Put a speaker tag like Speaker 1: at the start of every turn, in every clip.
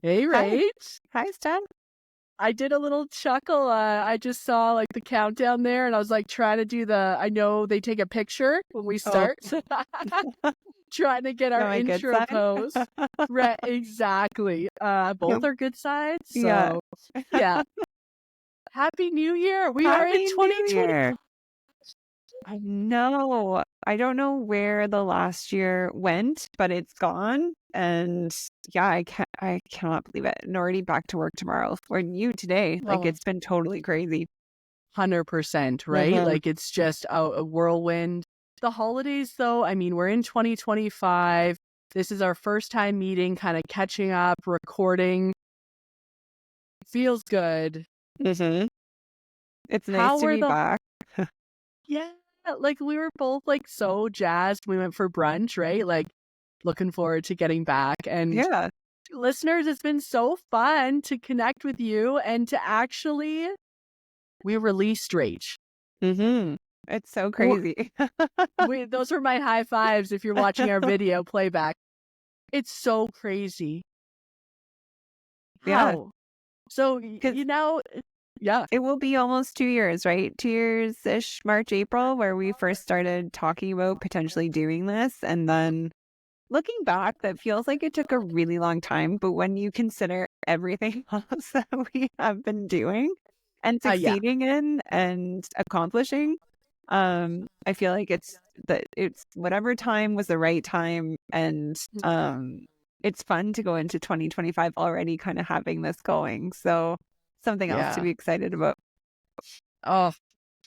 Speaker 1: Hey,
Speaker 2: Hi.
Speaker 1: Rach.
Speaker 2: Hi, Steph.
Speaker 1: I did a little chuckle. I just saw like the countdown there, and I was like trying to do I know they take a picture when we
Speaker 2: Oh,
Speaker 1: start, trying to get
Speaker 2: am
Speaker 1: our
Speaker 2: I good
Speaker 1: intro
Speaker 2: side?
Speaker 1: pose. Right, exactly.
Speaker 2: Yep.
Speaker 1: Both are good sides.
Speaker 2: Yeah.
Speaker 1: So, yeah. Happy New Year. We are in
Speaker 2: Happy New
Speaker 1: 2020.
Speaker 2: Year. I know. I don't know where the last year went, but it's gone. And yeah, I cannot believe it. And already back to work tomorrow. For you today. Like
Speaker 1: Oh,
Speaker 2: it's been totally crazy.
Speaker 1: 100%, right?
Speaker 2: Mm-hmm.
Speaker 1: Like it's just a whirlwind. The holidays, though, I mean, we're in 2025. This is our first time meeting, kind of catching up, recording. Feels good.
Speaker 2: Mm-hmm. It's nice
Speaker 1: How
Speaker 2: to
Speaker 1: were
Speaker 2: be
Speaker 1: the,
Speaker 2: back.
Speaker 1: yeah, like we were both like so jazzed. We went for brunch, right? Like looking forward to getting back. And
Speaker 2: Yeah.
Speaker 1: listeners, it's been so fun to connect with you and to actually, we released Rach.
Speaker 2: Mm-hmm. It's so crazy.
Speaker 1: Those are my high fives if you're watching our video playback. It's so crazy.
Speaker 2: Yeah.
Speaker 1: How? So,
Speaker 2: Because
Speaker 1: yeah.
Speaker 2: it will be almost 2 years, right? 2 years-ish, March, April, where we first started talking about potentially doing this. And then looking back, that feels like it took a really long time. But when you consider everything else that we have been doing and
Speaker 1: Yeah.
Speaker 2: succeeding in and accomplishing, I feel like it's whatever time was the right time. And it's fun to go into 2025 already kind of having this going. So something else to
Speaker 1: Yeah.
Speaker 2: be excited about.
Speaker 1: Oh,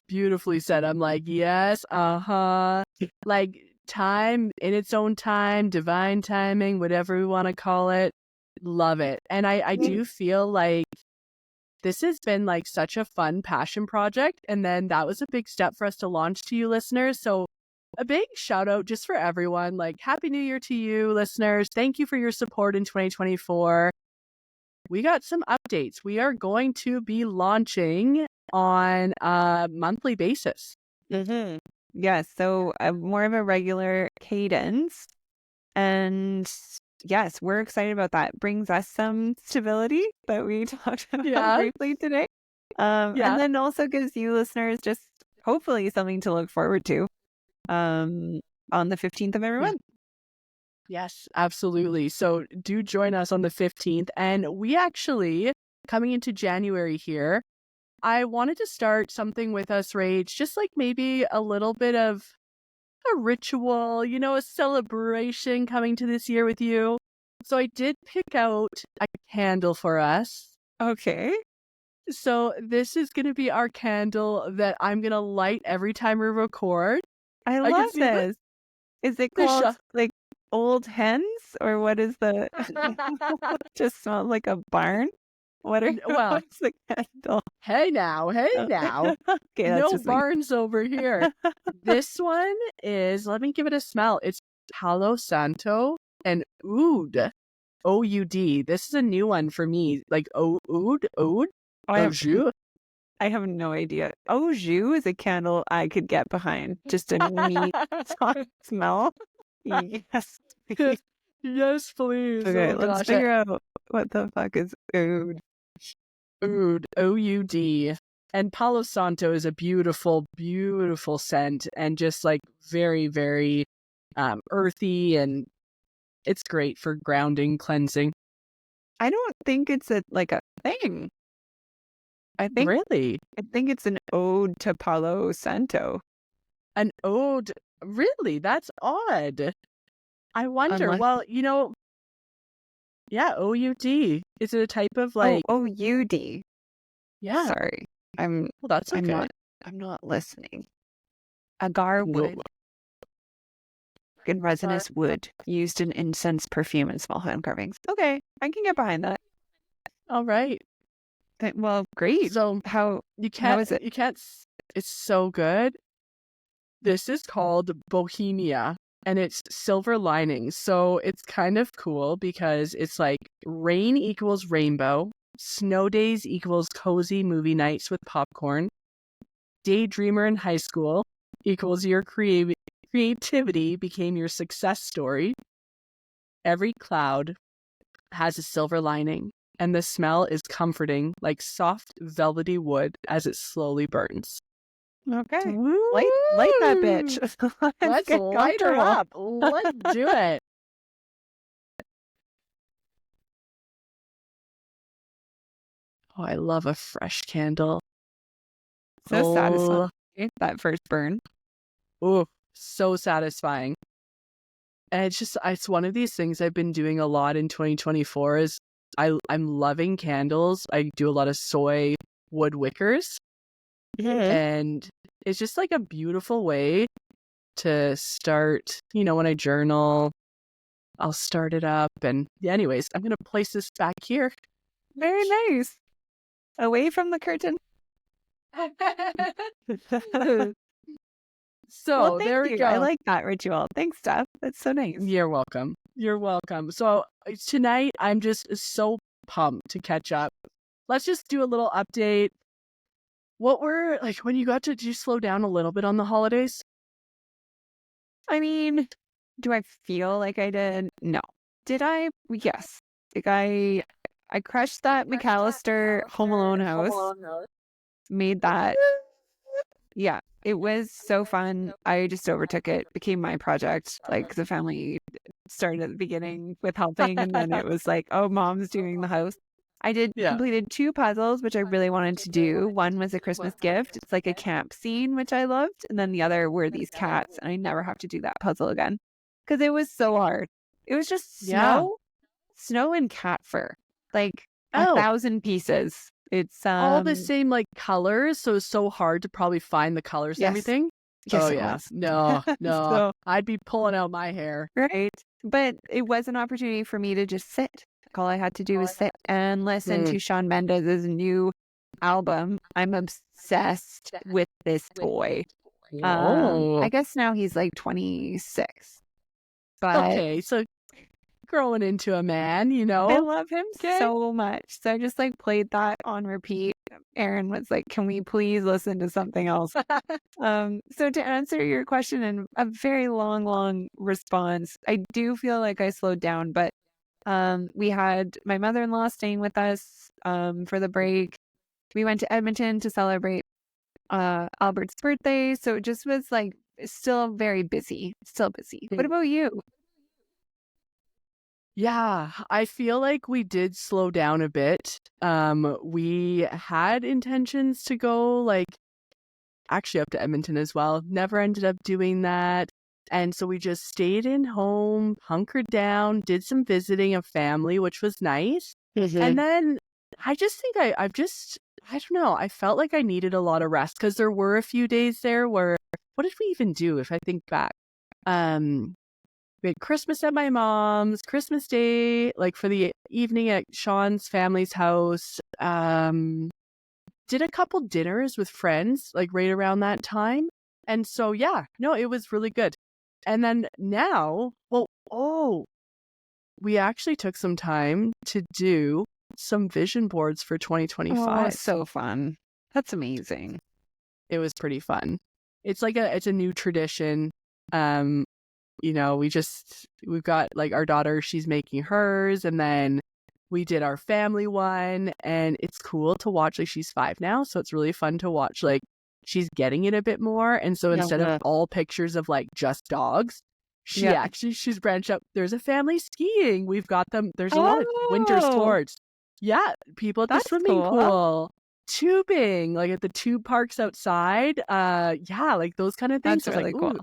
Speaker 1: beautifully said. I'm like, yes, uh-huh. Like time in its own time, divine timing, whatever we want to call it. Love it. And I do feel like this has been like such a fun passion project. And then that was a big step for us to launch to you listeners. So a big shout out just for everyone. Like, Happy New Year to you, listeners. Thank you for your support in 2024. We got some updates. We are going to be launching on a monthly basis.
Speaker 2: Mm-hmm. Yes, so more of a regular cadence. And yes, we're excited about that. Brings us some stability that we talked about
Speaker 1: Yeah.
Speaker 2: briefly today. And
Speaker 1: Yeah.
Speaker 2: then also gives you listeners just hopefully something to look forward to um, on the 15th of every
Speaker 1: Yeah.
Speaker 2: month.
Speaker 1: Yes, absolutely. So do join us on the 15th. And we actually, coming into January here, I wanted to start something with us, Rage, just like maybe a little bit of a ritual, a celebration coming to this year with you. So I did pick out a candle for us.
Speaker 2: Okay.
Speaker 1: So this is going to be our candle that I'm going to light every time we record.
Speaker 2: I
Speaker 1: I can
Speaker 2: love
Speaker 1: see
Speaker 2: this. Is it
Speaker 1: the
Speaker 2: called like old hens or what is the just smells like a barn?
Speaker 1: Well,
Speaker 2: What's the candle?
Speaker 1: hey now.
Speaker 2: Oh. Okay, that's
Speaker 1: No
Speaker 2: just me.
Speaker 1: barns over here. This one is, let me give it a smell. It's Palo Santo and Oud. OUD. This is a new one for me. Like Oud?
Speaker 2: I
Speaker 1: Au
Speaker 2: have
Speaker 1: jus?
Speaker 2: I have no idea. Au jus is a candle I could get behind. Just a neat smell. Yes, please.
Speaker 1: Yes, please.
Speaker 2: Okay,
Speaker 1: Oh
Speaker 2: let's
Speaker 1: gosh.
Speaker 2: figure out what the fuck is oud.
Speaker 1: Oud. OUD. And Palo Santo is a beautiful, beautiful scent and just like very, very earthy, and it's great for grounding, cleansing.
Speaker 2: I don't think it's like a thing. I think
Speaker 1: Really?
Speaker 2: I think it's an ode to Palo Santo.
Speaker 1: An ode? Really? That's odd. I wonder.
Speaker 2: Unless
Speaker 1: Well, yeah, OUD. Is it a type of like,
Speaker 2: OUD.
Speaker 1: yeah,
Speaker 2: Sorry. I'm
Speaker 1: well, that's
Speaker 2: I'm
Speaker 1: okay.
Speaker 2: not listening. Agar
Speaker 1: No.
Speaker 2: wood. And resinous wood used in incense, perfume, and small hand carvings. Okay, I can get behind that.
Speaker 1: All right.
Speaker 2: Well, great.
Speaker 1: So
Speaker 2: How
Speaker 1: you
Speaker 2: how
Speaker 1: can't,
Speaker 2: is it?
Speaker 1: it's so good. This is called Bohemia and it's silver linings. So it's kind of cool because it's like rain equals rainbow, snow days equals cozy movie nights with popcorn, daydreamer in high school equals your creativity became your success story. Every cloud has a silver lining, and the smell is comforting, like soft, velvety wood as it slowly burns.
Speaker 2: Okay.
Speaker 1: Woo!
Speaker 2: Light that bitch. Let's
Speaker 1: Let's
Speaker 2: get
Speaker 1: light her
Speaker 2: comfortable.
Speaker 1: up. Let's do it. Oh, I love a fresh candle.
Speaker 2: So satisfying.
Speaker 1: Oh,
Speaker 2: That first burn.
Speaker 1: oh, so satisfying. And it's one of these things I've been doing a lot in 2024 is I'm loving candles. I do a lot of soy wood wickers, and it's just like a beautiful way to start, when I journal, I'll start it up. And anyways, I'm going to place this back here.
Speaker 2: Very nice. Away from the curtain.
Speaker 1: So
Speaker 2: Well,
Speaker 1: there
Speaker 2: thank
Speaker 1: we
Speaker 2: you. I
Speaker 1: go.
Speaker 2: like that ritual. Thanks, Steph. That's so nice.
Speaker 1: You're welcome. You're welcome. So tonight, I'm just so pumped to catch up. Let's just do a little update. What were, like, when you got to, did you slow down a little bit on the holidays?
Speaker 2: I mean, do I feel like I did? No. Did I? Yes. Like I crushed that McAllister Home Alone house. Made that. Yeah, it was so fun. I just overtook it, became my project. Like the family started at the beginning with helping, and then it was like, oh, mom's doing the house. I did
Speaker 1: Yeah.
Speaker 2: completed 2 puzzles, which I really wanted to do. One was a Christmas gift. It's like a camp scene, which I loved. And then the other were these cats, and I never have to do that puzzle again because it was so hard. It was just
Speaker 1: Yeah.
Speaker 2: snow and cat fur, like
Speaker 1: Oh,
Speaker 2: 1,000 pieces. It's
Speaker 1: all the same, like, colors, so it's so hard to probably find the colors and
Speaker 2: yes,
Speaker 1: everything.
Speaker 2: yes,
Speaker 1: Oh,
Speaker 2: it
Speaker 1: yeah.
Speaker 2: was.
Speaker 1: No,
Speaker 2: So
Speaker 1: I'd be pulling out my hair.
Speaker 2: right. But it was an opportunity for me to just sit. All I had to do was sit and listen to Shawn Mendes' new album. I'm obsessed with this boy.
Speaker 1: Oh.
Speaker 2: I guess now he's like 26. But
Speaker 1: Okay, so growing into a man,
Speaker 2: I love him
Speaker 1: Okay.
Speaker 2: so much. So I just like played that on repeat. Aaron was like, can we please listen to something else? So to answer your question in a very long response, I do feel like I slowed down, but we had my mother-in-law staying with us for the break. We went to Edmonton to celebrate Albert's birthday. So it just was like still very busy. Still busy. What about you?
Speaker 1: Yeah, I feel like we did slow down a bit. We had intentions to go, like, actually up to Edmonton as well. Never ended up doing that. And so we just stayed in home, hunkered down, did some visiting of family, which was nice. And then I just think I don't know, I felt like I needed a lot of rest because there were a few days there where, what did we even do if I think back? We had Christmas at my mom's, Christmas Day, like for the evening at Sean's family's house. Did a couple dinners with friends, like right around that time. And so, yeah, no, it was really good. And then now, we actually took some time to do some vision boards for
Speaker 2: Oh,
Speaker 1: 2025.
Speaker 2: so fun. That's amazing.
Speaker 1: It was pretty fun. It's a new tradition. We've got like our daughter, she's making hers, and then we did our family one, and it's cool to watch. Like, she's 5 now, so it's really fun to watch, like, she's getting it a bit more. And so instead of all pictures of like just dogs, she's branched out. There's a family skiing. We've got them. There's a lot of winter sports. Yeah, people at the
Speaker 2: That's
Speaker 1: swimming
Speaker 2: cool.
Speaker 1: pool, tubing, like at the tube parks outside. Yeah, like those kind of things.
Speaker 2: That's really cool.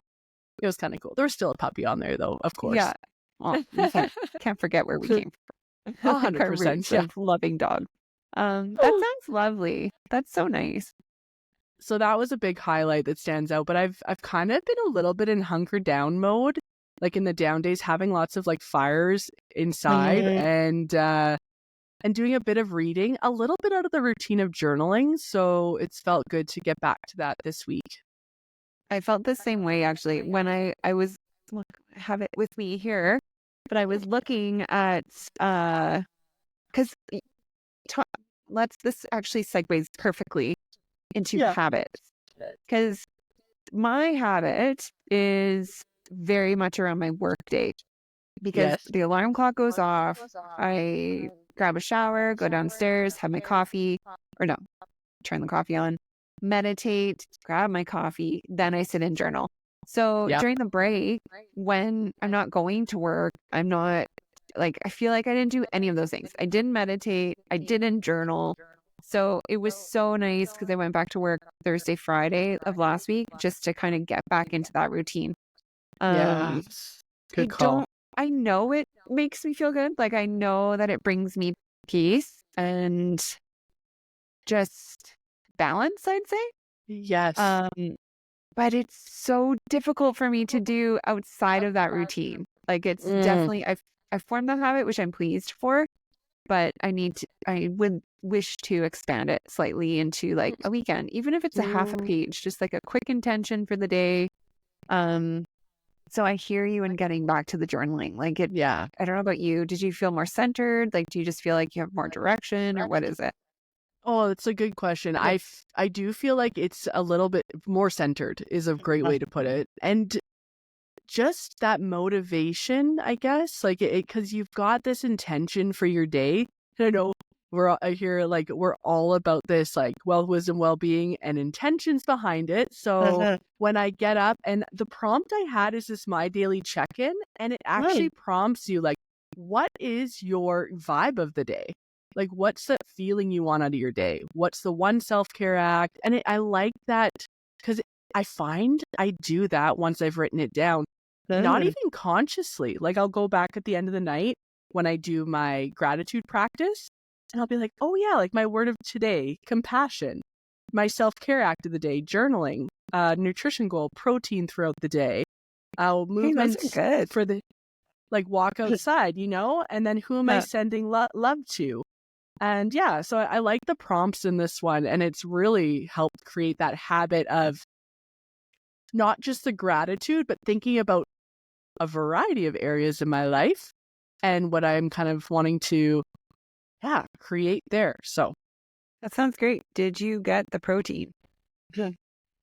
Speaker 1: It was kind of cool. There was still a puppy on there, though, of course.
Speaker 2: Yeah. Well, you can't forget where we came from.
Speaker 1: 100%. Yeah.
Speaker 2: Loving dogs. That sounds lovely. That's so nice.
Speaker 1: So that was a big highlight that stands out. But I've kind of been a little bit in hunker down mode, like in the down days, having lots of like fires inside and doing a bit of reading, a little bit out of the routine of journaling. So it's felt good to get back to that this week.
Speaker 2: I felt the same way actually when I was I have it with me here, but I was looking at because this actually segues perfectly into habits, because my habit is very much around my work day. because
Speaker 1: Yes.
Speaker 2: the alarm clock goes off. I grab a shower, go downstairs, have my coffee, or no, turn the coffee on, meditate, grab my coffee, then I sit and journal. So
Speaker 1: Yep.
Speaker 2: during the break, when I'm not going to work, I'm not like, I feel like I didn't do any of those things. I didn't meditate, I didn't journal. So it was so nice because I went back to work Thursday, Friday of last week just to kind of get back into that routine. Um,
Speaker 1: Yes.
Speaker 2: I
Speaker 1: Good call.
Speaker 2: don't, I know it makes me feel good. Like I know that it brings me peace and just balance, I'd say.
Speaker 1: Yes.
Speaker 2: Um, but it's so difficult for me to do outside of that routine. Like it's
Speaker 1: Mm,
Speaker 2: definitely, I've formed that habit, which I'm pleased for, but I would wish to expand it slightly into like a weekend, even if it's a half a
Speaker 1: mm,
Speaker 2: page, just like a quick intention for the day. Um, so I hear you in getting back to the journaling. Like it,
Speaker 1: yeah.
Speaker 2: I don't know about you. Did you feel more centered? Like, do you just feel like you have more direction or what is it?
Speaker 1: Oh, it's a good question. I do feel like it's a little bit more centered is a great way to put it. And just that motivation, I guess, like it because you've got this intention for your day. And I know I hear like we're all about this like wealth, wisdom, well-being, and intentions behind it. So when I get up, and the prompt I had is this my daily check-in, and it actually prompts you like, what is your vibe of the day? Like, what's the feeling you want out of your day? What's the one self-care act? And I like that because I find I do that once I've written it down, not
Speaker 2: Mm.
Speaker 1: even consciously. Like I'll go back at the end of the night when I do my gratitude practice and I'll be like, oh yeah, like my word of today, compassion, my self-care act of the day, journaling, nutrition goal, protein throughout the day,
Speaker 2: Hey, those are
Speaker 1: movement
Speaker 2: good.
Speaker 1: for the like walk outside, and then who am I
Speaker 2: Yeah.
Speaker 1: sending love to? And yeah, so I like the prompts in this one, and it's really helped create that habit of not just the gratitude, but thinking about a variety of areas in my life and what I'm kind of wanting to, yeah, create there. So,
Speaker 2: That sounds great. Did you get the protein?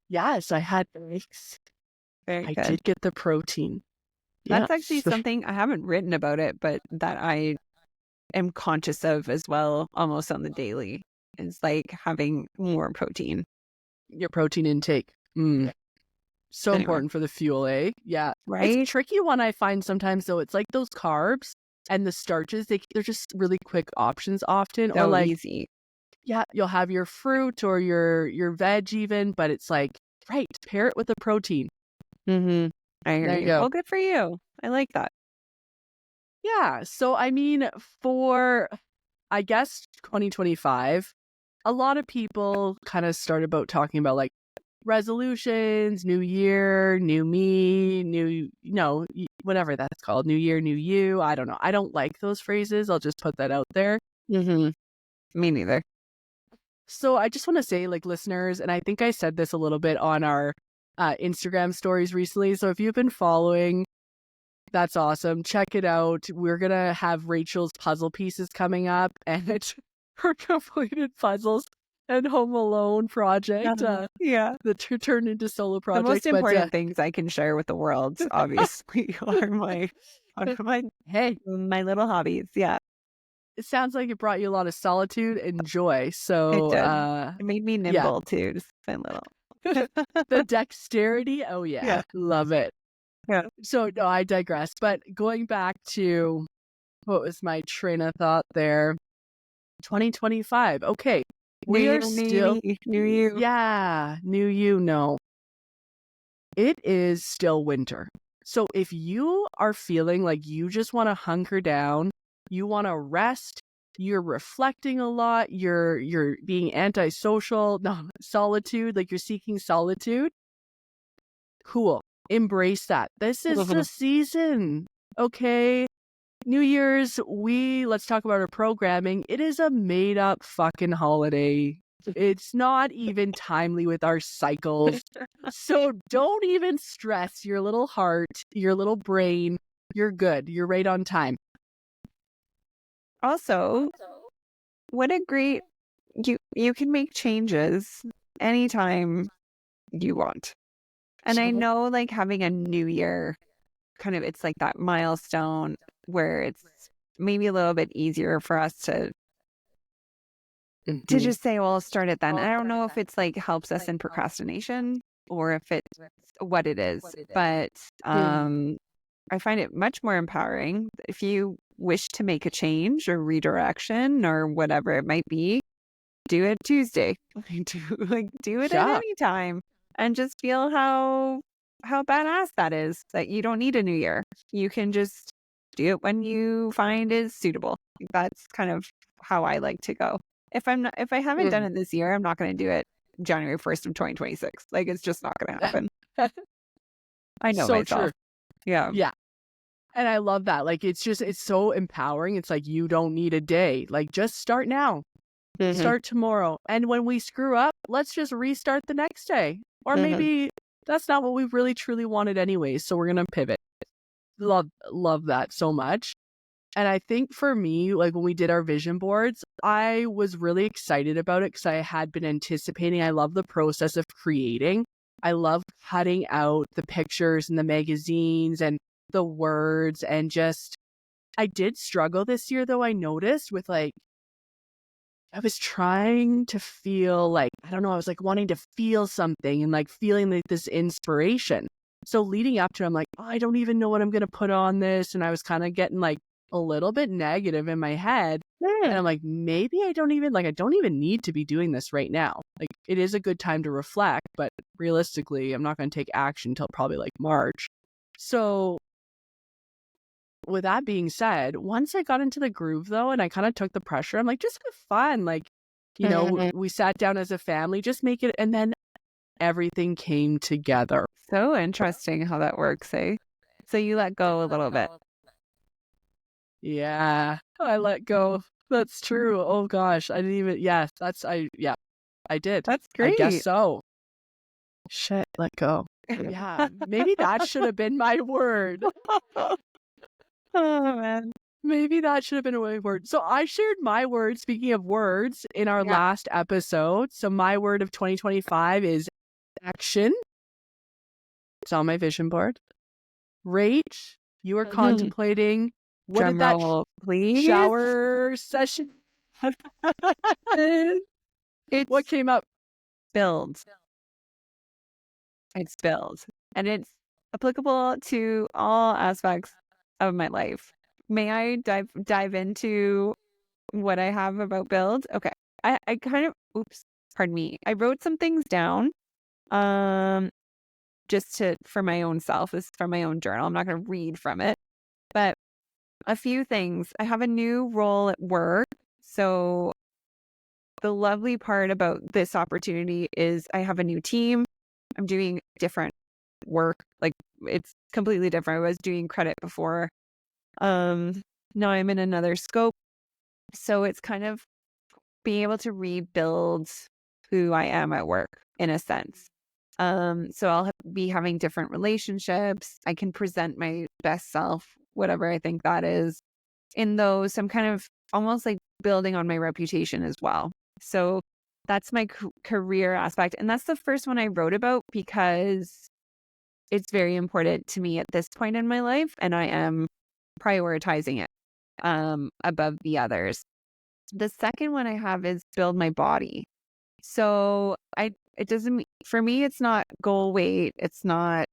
Speaker 1: yes, I had eggs.
Speaker 2: Very
Speaker 1: I
Speaker 2: good.
Speaker 1: did get the protein.
Speaker 2: That's actually
Speaker 1: Yes.
Speaker 2: something I haven't written about it, but that I am conscious of as well, almost on the daily. It's like having more protein.
Speaker 1: Your protein intake. So
Speaker 2: Anyway,
Speaker 1: important for the fuel, eh? Yeah. It's a
Speaker 2: right?
Speaker 1: tricky one I find sometimes, though. It's like those carbs and the starches, they're just really quick options often. Or
Speaker 2: So
Speaker 1: like,
Speaker 2: easy.
Speaker 1: yeah, you'll have your fruit or your veg even, but it's like, right, pair it with a protein.
Speaker 2: Mm-hmm. I hear
Speaker 1: There you
Speaker 2: you.
Speaker 1: go.
Speaker 2: Well, good for you. I like that.
Speaker 1: Yeah. So, I mean, for, I guess, 2025, a lot of people kind of started about talking about like resolutions, new year, new me, new, whatever that's called, new year, new you. I don't know. I don't like those phrases. I'll just put that out there.
Speaker 2: Mm-hmm. Me neither.
Speaker 1: So I just want to say, like, listeners, and I think I said this a little bit on our Instagram stories recently. So if you've been following, that's awesome. Check it out. We're going to have Rachel's puzzle pieces coming up, and it's her completed puzzles and Home Alone project
Speaker 2: Yeah.
Speaker 1: that turned into solo
Speaker 2: The most
Speaker 1: project. But
Speaker 2: important things I can share with the world, obviously, are
Speaker 1: hey,
Speaker 2: my little hobbies. Yeah,
Speaker 1: it sounds like it brought you a lot of solitude and joy.
Speaker 2: it
Speaker 1: So,
Speaker 2: did. It made me
Speaker 1: yeah,
Speaker 2: nimble too, just a little.
Speaker 1: the dexterity. Oh, yeah,
Speaker 2: Yeah.
Speaker 1: love it.
Speaker 2: Yeah.
Speaker 1: So, no, I digress. But going back to what was my train of thought there? 2025. Okay,
Speaker 2: New
Speaker 1: we
Speaker 2: year,
Speaker 1: are
Speaker 2: new
Speaker 1: still,
Speaker 2: me, new you.
Speaker 1: yeah, new no. It is still winter. So if you are feeling like you just want to hunker down, you want to rest, you're reflecting a lot, you're being antisocial, no, solitude, like you're seeking solitude, cool. Embrace that. This is the season. Okay. New Year's, let's talk about our programming. It is a made up fucking holiday. It's not even timely with our cycles. So don't even stress your little heart, your little brain. You're good. You're right on time.
Speaker 2: Also, what a great you can make changes anytime you want. And I know like having a new year kind of, it's like that milestone where it's maybe a little bit easier for us to
Speaker 1: Mhm.
Speaker 2: just say, well, I'll start it then. I don't know if it's like helps us in procrastination or if it's what it is, but
Speaker 1: Mm.
Speaker 2: I find it much more empowering if you wish to make a change or redirection or whatever it might be. Do it Tuesday. Do it at
Speaker 1: Yeah.
Speaker 2: any time, and just feel how badass that is. That you don't need a new year. You can just do it when you find is suitable. That's kind of how I like to go. If I haven't done
Speaker 1: Mm.
Speaker 2: it this year, I'm not going to do it January 1st of 2026. Like it's just not going to happen. I know
Speaker 1: So
Speaker 2: myself.
Speaker 1: true.
Speaker 2: Yeah.
Speaker 1: Yeah. And I love that. Like, it's so empowering. It's like, you don't need a day. Like, just start now.
Speaker 2: Hmm.
Speaker 1: Start tomorrow. And when we screw up, let's just restart the next day. Or
Speaker 2: Hmm.
Speaker 1: maybe that's not what we really truly wanted anyways. So we're going to pivot. Love that so much. And I think for me, like when we did our vision boards, I was really excited about it because I had been anticipating. I love the process of creating. I love cutting out the pictures and the magazines and the words and just, I did struggle this year though, I noticed with like, I was trying to feel like, I don't know, I was like wanting to feel something and like feeling like this inspiration. So leading up to it, I'm like, oh, I don't even know what I'm going to put on this. And I was kind of getting like a little bit negative in my head. And I'm like, maybe I don't even need to be doing this right now. Like, it is a good time to reflect, but realistically, I'm not going to take action until probably like March. So with that being said, once I got into the groove though, and I kind of took the pressure, I'm like, just have fun. Like, we sat down as a family, just make it. And then everything came together.
Speaker 2: So interesting how that works, eh? So you let go a little bit.
Speaker 1: Yeah, I let go. That's true. Oh gosh, I didn't even, yes, yeah, I did.
Speaker 2: That's
Speaker 1: I guess
Speaker 2: great.
Speaker 1: so. Shit, let go. Yeah, maybe that should have been my word.
Speaker 2: Oh man.
Speaker 1: Maybe that should have been my word. So I shared my word, speaking of words, in our
Speaker 2: Yeah.
Speaker 1: last episode. So my word of 2025 is action. It's on my vision board. Rach, you are contemplating, what did
Speaker 2: Drum
Speaker 1: that
Speaker 2: roll, please.
Speaker 1: shower session? What
Speaker 2: It's
Speaker 1: came up?
Speaker 2: build. It's build. And it's applicable to all aspects of my life. May I dive into what I have about build? Okay. I kind of pardon me. I wrote some things down. Um just to for my own self. This is from my own journal. I'm not gonna read from it. But a few things. I have a new role at work. So the lovely part about this opportunity is I have a new team. I'm doing different work. Like it's completely different. I was doing credit before. Now I'm in another scope. So it's kind of being able to rebuild who I am at work in a sense. So I'll be having different relationships. I can present my best self, whatever I think that is, in those. I'm kind of almost like building on my reputation as well. So that's my career aspect. And that's the first one I wrote about because it's very important to me at this point in my life. And I am prioritizing it above the others. The second one I have is build my body. So it doesn't, for me, it's not goal weight. It's not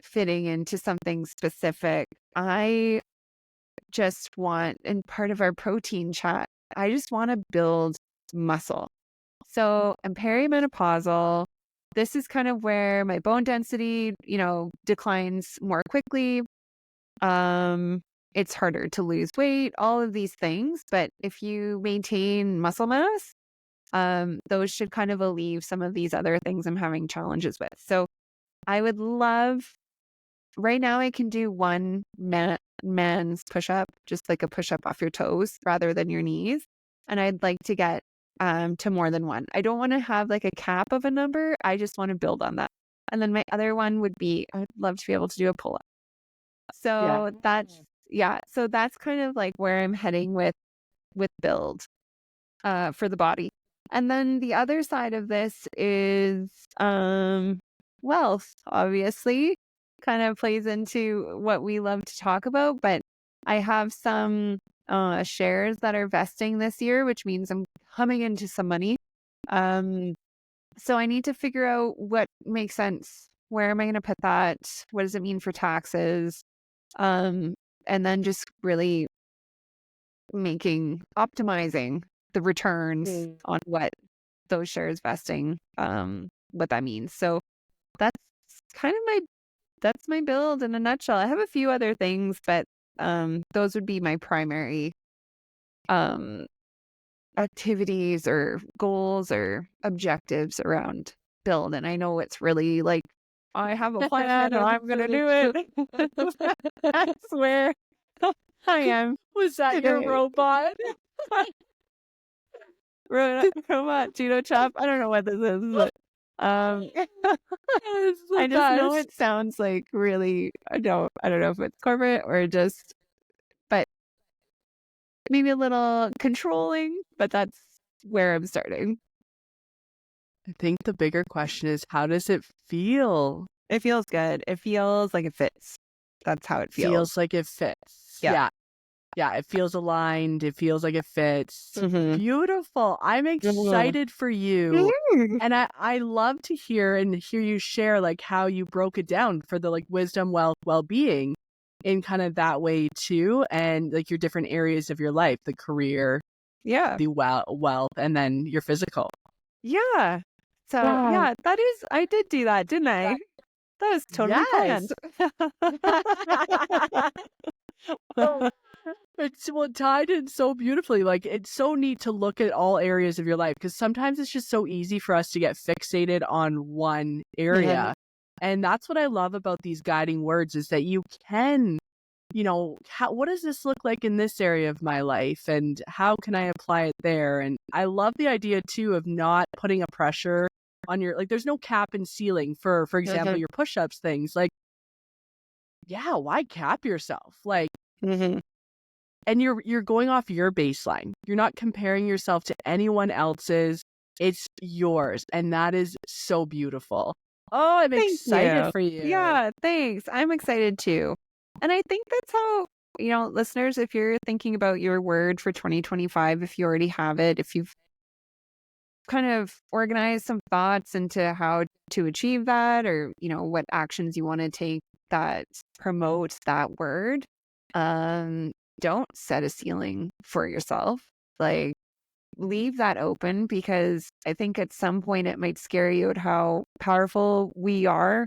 Speaker 2: fitting into something specific. I just want, and part of our protein chat, I just want to build muscle. So I'm perimenopausal. This is kind of where my bone density, declines more quickly. It's harder to lose weight, all of these things. But if you maintain muscle mass, those should kind of alleviate some of these other things I'm having challenges with. So I would love, right now I can do one man's push-up, just like a push-up off your toes rather than your knees. And I'd like to get to more than one. I don't want to have like a cap of a number. I just want to build on that. And then my other one would be, I'd love to be able to do a pull-up.
Speaker 1: Yeah.
Speaker 2: So so that's kind of like where I'm heading with build for the body. And then the other side of this is wealth, obviously, kind of plays into what we love to talk about, but I have some shares that are vesting this year, which means I'm coming into some money. Um, so I need to figure out what makes sense. Where am I going to put that? What does it mean for taxes? Um, and then just really optimizing the returns on what those shares vesting, what that means. So that's kind of that's my build in a nutshell. I have a few other things, but those would be my primary um activities or goals or objectives around build. And I know it's really like I have a plan and I'm gonna do it. I swear I am.
Speaker 1: Was that your robot?
Speaker 2: Robot Judo chop. I don't know what this is, but
Speaker 1: It's the
Speaker 2: I just know
Speaker 1: best.
Speaker 2: it sounds like really I don't know if it's corporate or just, but maybe a little controlling, but that's where I'm starting.
Speaker 1: I think the bigger question is, how does it feel?
Speaker 2: It feels good. It feels like it fits. That's how it feels.
Speaker 1: Feels like it fits.
Speaker 2: Yeah.
Speaker 1: Yeah. Yeah, it feels aligned. It feels like it fits.
Speaker 2: Mhm.
Speaker 1: Beautiful. I'm excited for you. And I love to hear you share like how you broke it down for the like wisdom, wealth, well-being in kind of that way too. And like your different areas of your life, the career,
Speaker 2: Yeah.
Speaker 1: the wealth, and then your physical.
Speaker 2: Yeah. So yeah, I did do that, didn't I? That was totally
Speaker 1: Yes.
Speaker 2: planned.
Speaker 1: It's tied in so beautifully. Like it's so neat to look at all areas of your life because sometimes it's just so easy for us to get fixated on one area. And that's what I love about these guiding words is that you can, what does this look like in this area of my life and how can I apply it there? And I love the idea too of not putting a pressure on like there's no cap and ceiling for example, your push-ups things. Like, yeah, why cap yourself? Like, and you're going off your baseline. You're not comparing yourself to anyone else's. It's yours. And that is so beautiful. Oh, I'm
Speaker 2: Thank
Speaker 1: excited
Speaker 2: you.
Speaker 1: for you.
Speaker 2: Yeah, thanks. I'm excited too. And I think that's how, listeners, if you're thinking about your word for 2025, if you already have it, if you've kind of organized some thoughts into how to achieve that or, what actions you want to take that promote that word, don't set a ceiling for yourself. Like, leave that open because I think at some point it might scare you at how powerful we are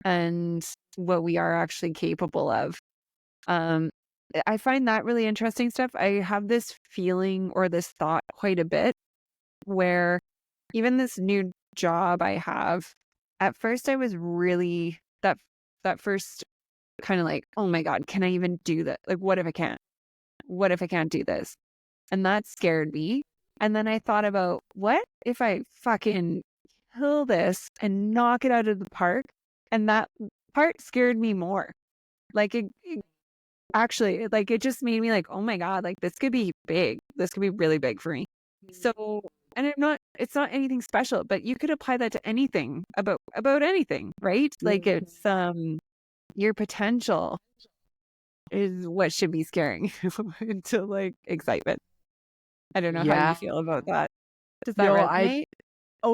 Speaker 2: and what we are actually capable of. Um, I find that really interesting stuff. I have this feeling or this thought quite a bit where even this new job I have, at first I was really that first kind of like, oh my God, can I even do that? Like, what if I can't? What if I can't do this? And that scared me. And then I thought about what if I fucking kill this and knock it out of the park? And that part scared me more. Like it actually, like it just made me like, oh my God, like this could be big. This could be really big for me. So, and it's not anything special, but you could apply that to anything about anything, right? Like it's your potential is what should be scaring you into like excitement. I don't know how you
Speaker 1: Yeah.
Speaker 2: feel about that. Does that
Speaker 1: No,
Speaker 2: resonate?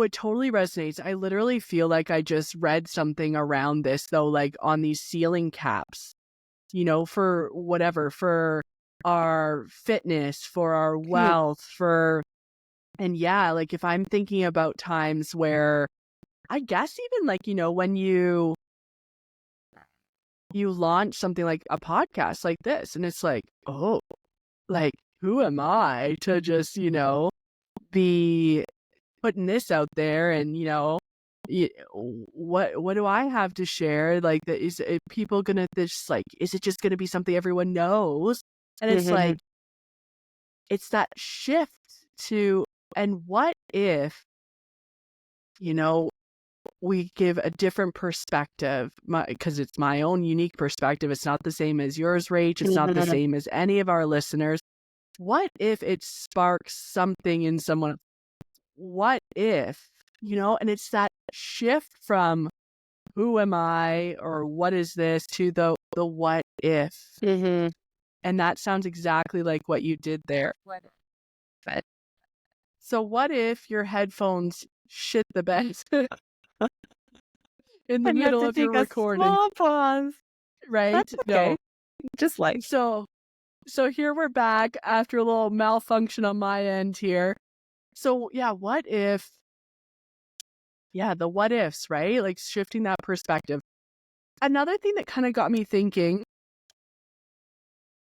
Speaker 1: it totally resonates. I literally feel like I just read something around this though, like on these ceiling caps, for whatever, for our fitness, for our wealth, and yeah, like if I'm thinking about times where I guess even like, when you launch something like a podcast like this and it's like, oh, like who am I to just, be putting this out there and, what do I have to share? Like, is people gonna this like? Is it just gonna be something everyone knows? And it's like, it's that shift to, and what if, we give a different perspective, because it's my own unique perspective. It's not the same as yours, Rach. It's not the same as any of our listeners. What if it sparks something in someone? What if, and it's that shift from who am I or what is this to the what if.
Speaker 2: Mm-hmm.
Speaker 1: And that sounds exactly like what you did there.
Speaker 2: But
Speaker 1: So what if your headphones shit the bed in the
Speaker 2: and you have
Speaker 1: middle
Speaker 2: to
Speaker 1: of your
Speaker 2: take a
Speaker 1: recording,
Speaker 2: small pause.
Speaker 1: right?
Speaker 2: That's
Speaker 1: No.
Speaker 2: okay. Just like
Speaker 1: So here we're back after a little malfunction on my end here. So yeah, what if, the what ifs, right? Like shifting that perspective. Another thing that kind of got me thinking,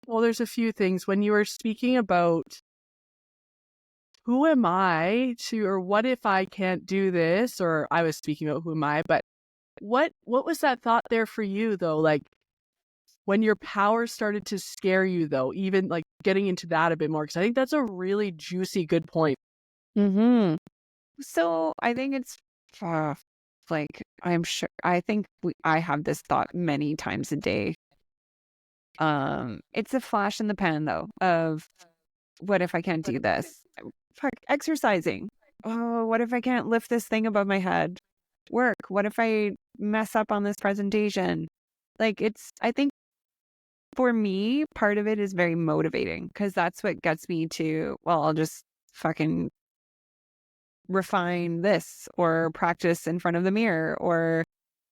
Speaker 1: well, there's a few things when you were speaking about who am I to, or what if I can't do this, or I was speaking about who am I, but what was that thought there for you though? Like when your power started to scare you though, even like getting into that a bit more, because I think that's a really juicy, good point.
Speaker 2: mm-hmm. So I think it's like I'm sure I think I have this thought many times a day. It's a flash in the pan though of what if I can't do this? Fuck, exercising. Oh, what if I can't lift this thing above my head? Work. What if I mess up on this presentation? Like I think for me, part of it is very motivating because that's what gets me to, well, I'll just fucking refine this or practice in front of the mirror or,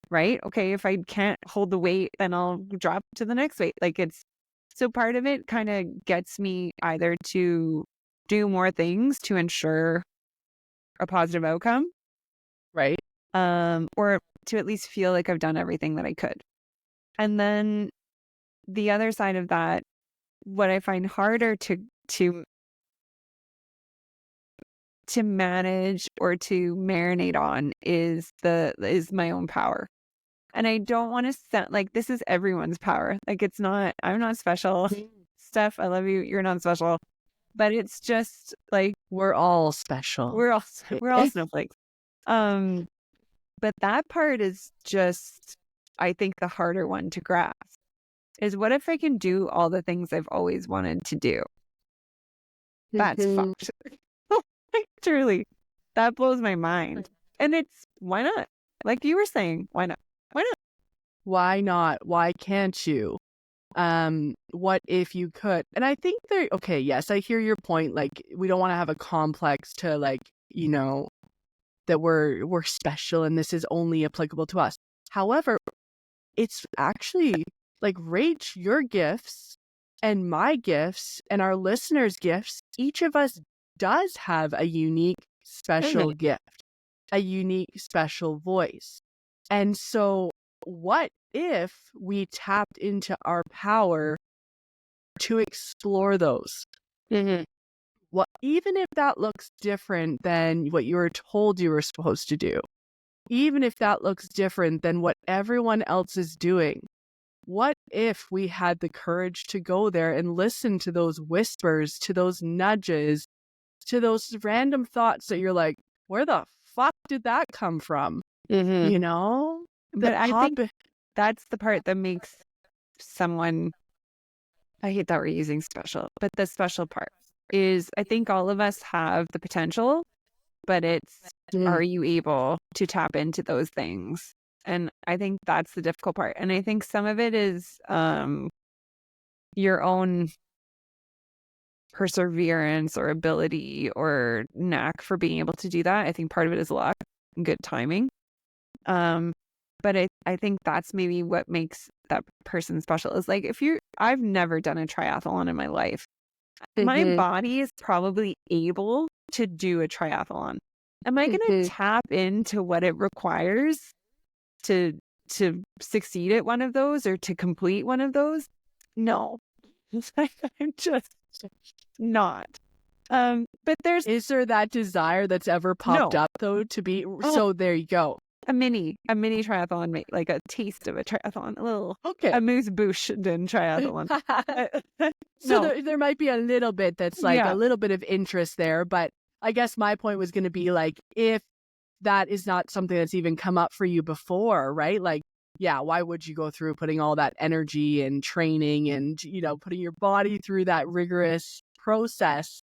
Speaker 2: right? Okay, if I can't hold the weight, then I'll drop to the next weight. Like so part of it kind of gets me either to do more things to ensure a positive outcome,
Speaker 1: Right.
Speaker 2: or to at least feel like I've done everything that I could. And then the other side of that, what I find harder to manage or to marinate on is my own power. And I don't want to sound like this is everyone's power. Like I'm not special. Steph, I love you. You're not special. But it's just like
Speaker 1: We're all special.
Speaker 2: we're all snowflakes. Um, but that part is just, I think, the harder one to grasp is what if I can do all the things I've always wanted to do? That's fucked. Like, truly, that blows my mind. And it's, why not? Like you were saying, why not? Why not?
Speaker 1: Why not? Why can't you? What if you could? And I think okay, yes, I hear your point. Like, we don't want to have a complex to like, that we're special and this is only applicable to us. However, it's actually like Rach, your gifts and my gifts and our listeners' gifts, each of us does have a unique, special gift, a unique, special voice. And so, what if we tapped into our power to explore those?
Speaker 2: Mm-hmm.
Speaker 1: What, even if that looks different than what you were told you were supposed to do, even if that looks different than what everyone else is doing, what if we had the courage to go there and listen to those whispers, to those nudges, to those random thoughts that you're like, where the fuck did that come from?
Speaker 2: Mm-hmm.
Speaker 1: You know?
Speaker 2: But
Speaker 1: That
Speaker 2: I
Speaker 1: pop.
Speaker 2: think that's the part that makes someone, I hate that we're using special, but the special part is I think all of us have the potential, but it's, are you able to tap into those things? And I think that's the difficult part. And I think some of it is your own perseverance or ability or knack for being able to do that. I think part of it is luck and good timing. But I think that's maybe what makes that person special is like, I've never done a triathlon in my life. My body is probably able to do a triathlon. Am I going to tap into what it requires to succeed at one of those or to complete one of those? No. I'm just not. But
Speaker 1: Is there that desire that's ever popped
Speaker 2: no.
Speaker 1: up though to be? So there you go.
Speaker 2: A mini triathlon, like a taste of a triathlon,
Speaker 1: Okay.
Speaker 2: a moose bouche din triathlon.
Speaker 1: So
Speaker 2: No.
Speaker 1: there might be a little bit that's like a little bit of interest there, but I guess my point was going to be like, if that is not something that's even come up for you before, right? Like, yeah, why would you go through putting all that energy and training and, putting your body through that rigorous process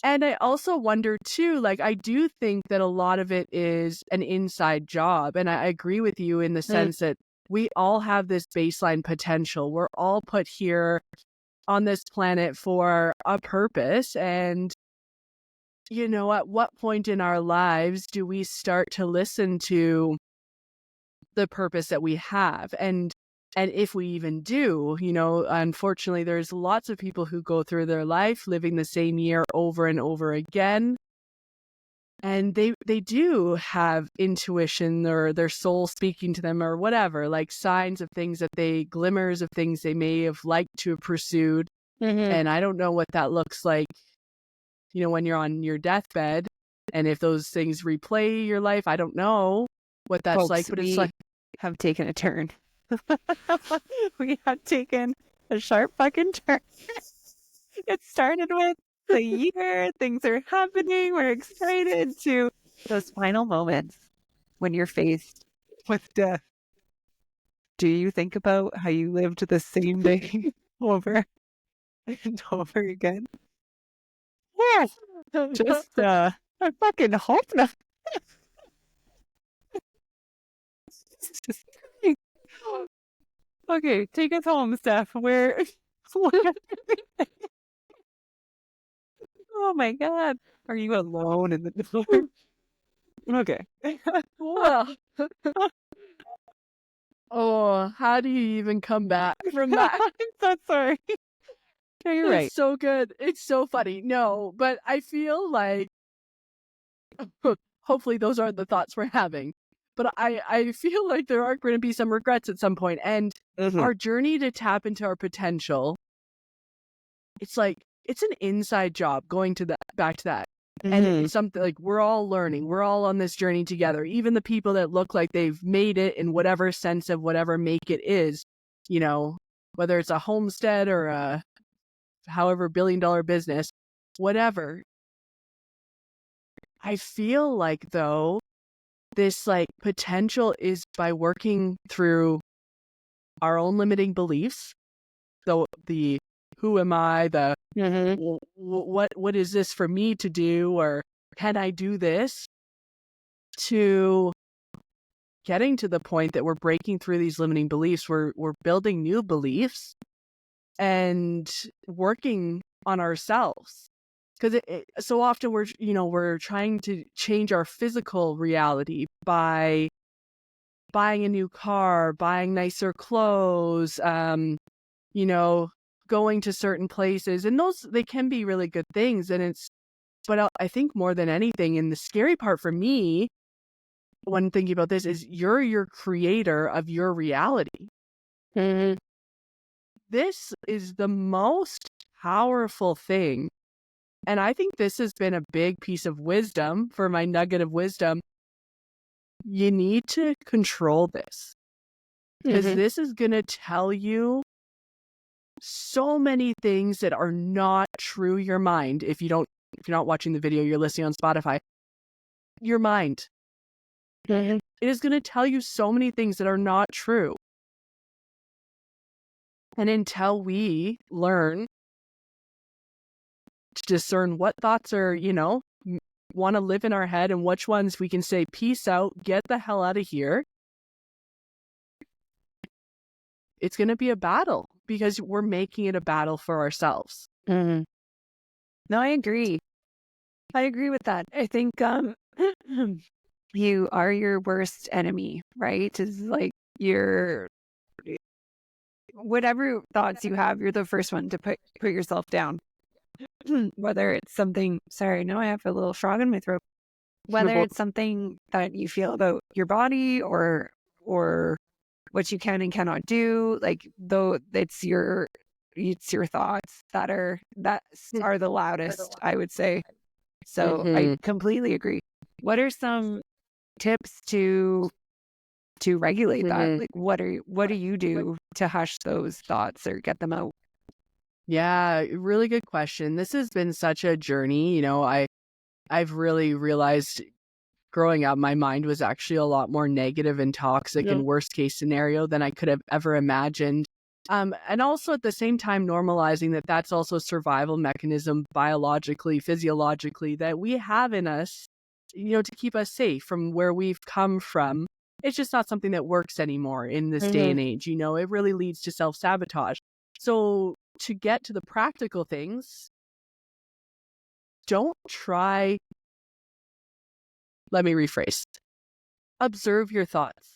Speaker 1: And I also wonder too, like, I do think that a lot of it is an inside job. And I agree with you in the sense that we all have this baseline potential. We're all put here on this planet for a purpose. And, at what point in our lives do we start to listen to the purpose that we have? And if we even do, unfortunately, there's lots of people who go through their life living the same year over and over again. And they do have intuition or their soul speaking to them or whatever, like signs of things glimmers of things they may have liked to have pursued. And I don't know what that looks like, when you're on your deathbed. And if those things replay your life, I don't know what that's
Speaker 2: Folks,
Speaker 1: like, but it's like,
Speaker 2: have taken a turn. We have taken a sharp fucking turn. It started with the year, things are happening, we're excited, to those final moments when you're faced with death. Do you think about how you lived the same day over and over again? Yes. Just, I fucking hope not. Just okay, take us home, Steph. Oh my God. Are you alone in the dark? Okay.
Speaker 1: well, oh, how do you even come back from that?
Speaker 2: I'm so sorry. No, you're right.
Speaker 1: It's so good. It's so funny. No, but I feel like hopefully those aren't the thoughts we're having. But I feel like there are going to be some regrets at some point. And our journey to tap into our potential, it's like, it's an inside job going to back to that. And it's something like we're all learning. We're all on this journey together. Even the people that look like they've made it in whatever sense of whatever make it is, whether it's a homestead or a however billion-dollar business, whatever. I feel like, though, this like potential is by working through our own limiting beliefs. So the who am I, the what is this for me to do, or can I do this, to getting to the point that we're breaking through these limiting beliefs. We're building new beliefs and working on ourselves. Because so often we're trying to change our physical reality by buying a new car, buying nicer clothes, going to certain places, and they can be really good things. But I think more than anything, and the scary part for me when thinking about this, is you're your creator of your reality. This is the most powerful thing. And I think this has been a big piece of wisdom for my nugget of wisdom. You need to control this, because this is going to tell you so many things that are not true. Your mind, if you're not watching the video, you're listening on Spotify, your mind, it is going to tell you so many things that are not true. And until we learn to discern what thoughts are, want to live in our head and which ones we can say, peace out, get the hell out of here, it's going to be a battle, because we're making it a battle for ourselves.
Speaker 2: No, I agree. I agree with that. I think you are your worst enemy, right? Is like whatever thoughts you have, you're the first one to put yourself down. Whether it's something, sorry, now I have a little frog in my throat. Whether it's something that you feel about your body or what you can and cannot do, like, though it's your thoughts that are the loudest, I would say. So I completely agree. What are some tips to regulate that? Like, what do you do to hush those thoughts or get them out?
Speaker 1: Yeah, really good question. This has been such a journey. I've really realized growing up, my mind was actually a lot more negative and toxic and worst case scenario than I could have ever imagined. And also at the same time, normalizing that that's also a survival mechanism biologically, physiologically, that we have in us, to keep us safe from where we've come from. It's just not something that works anymore in this day and age. It really leads to self-sabotage. So to get to the practical things, don't try. Let me rephrase. Observe your thoughts.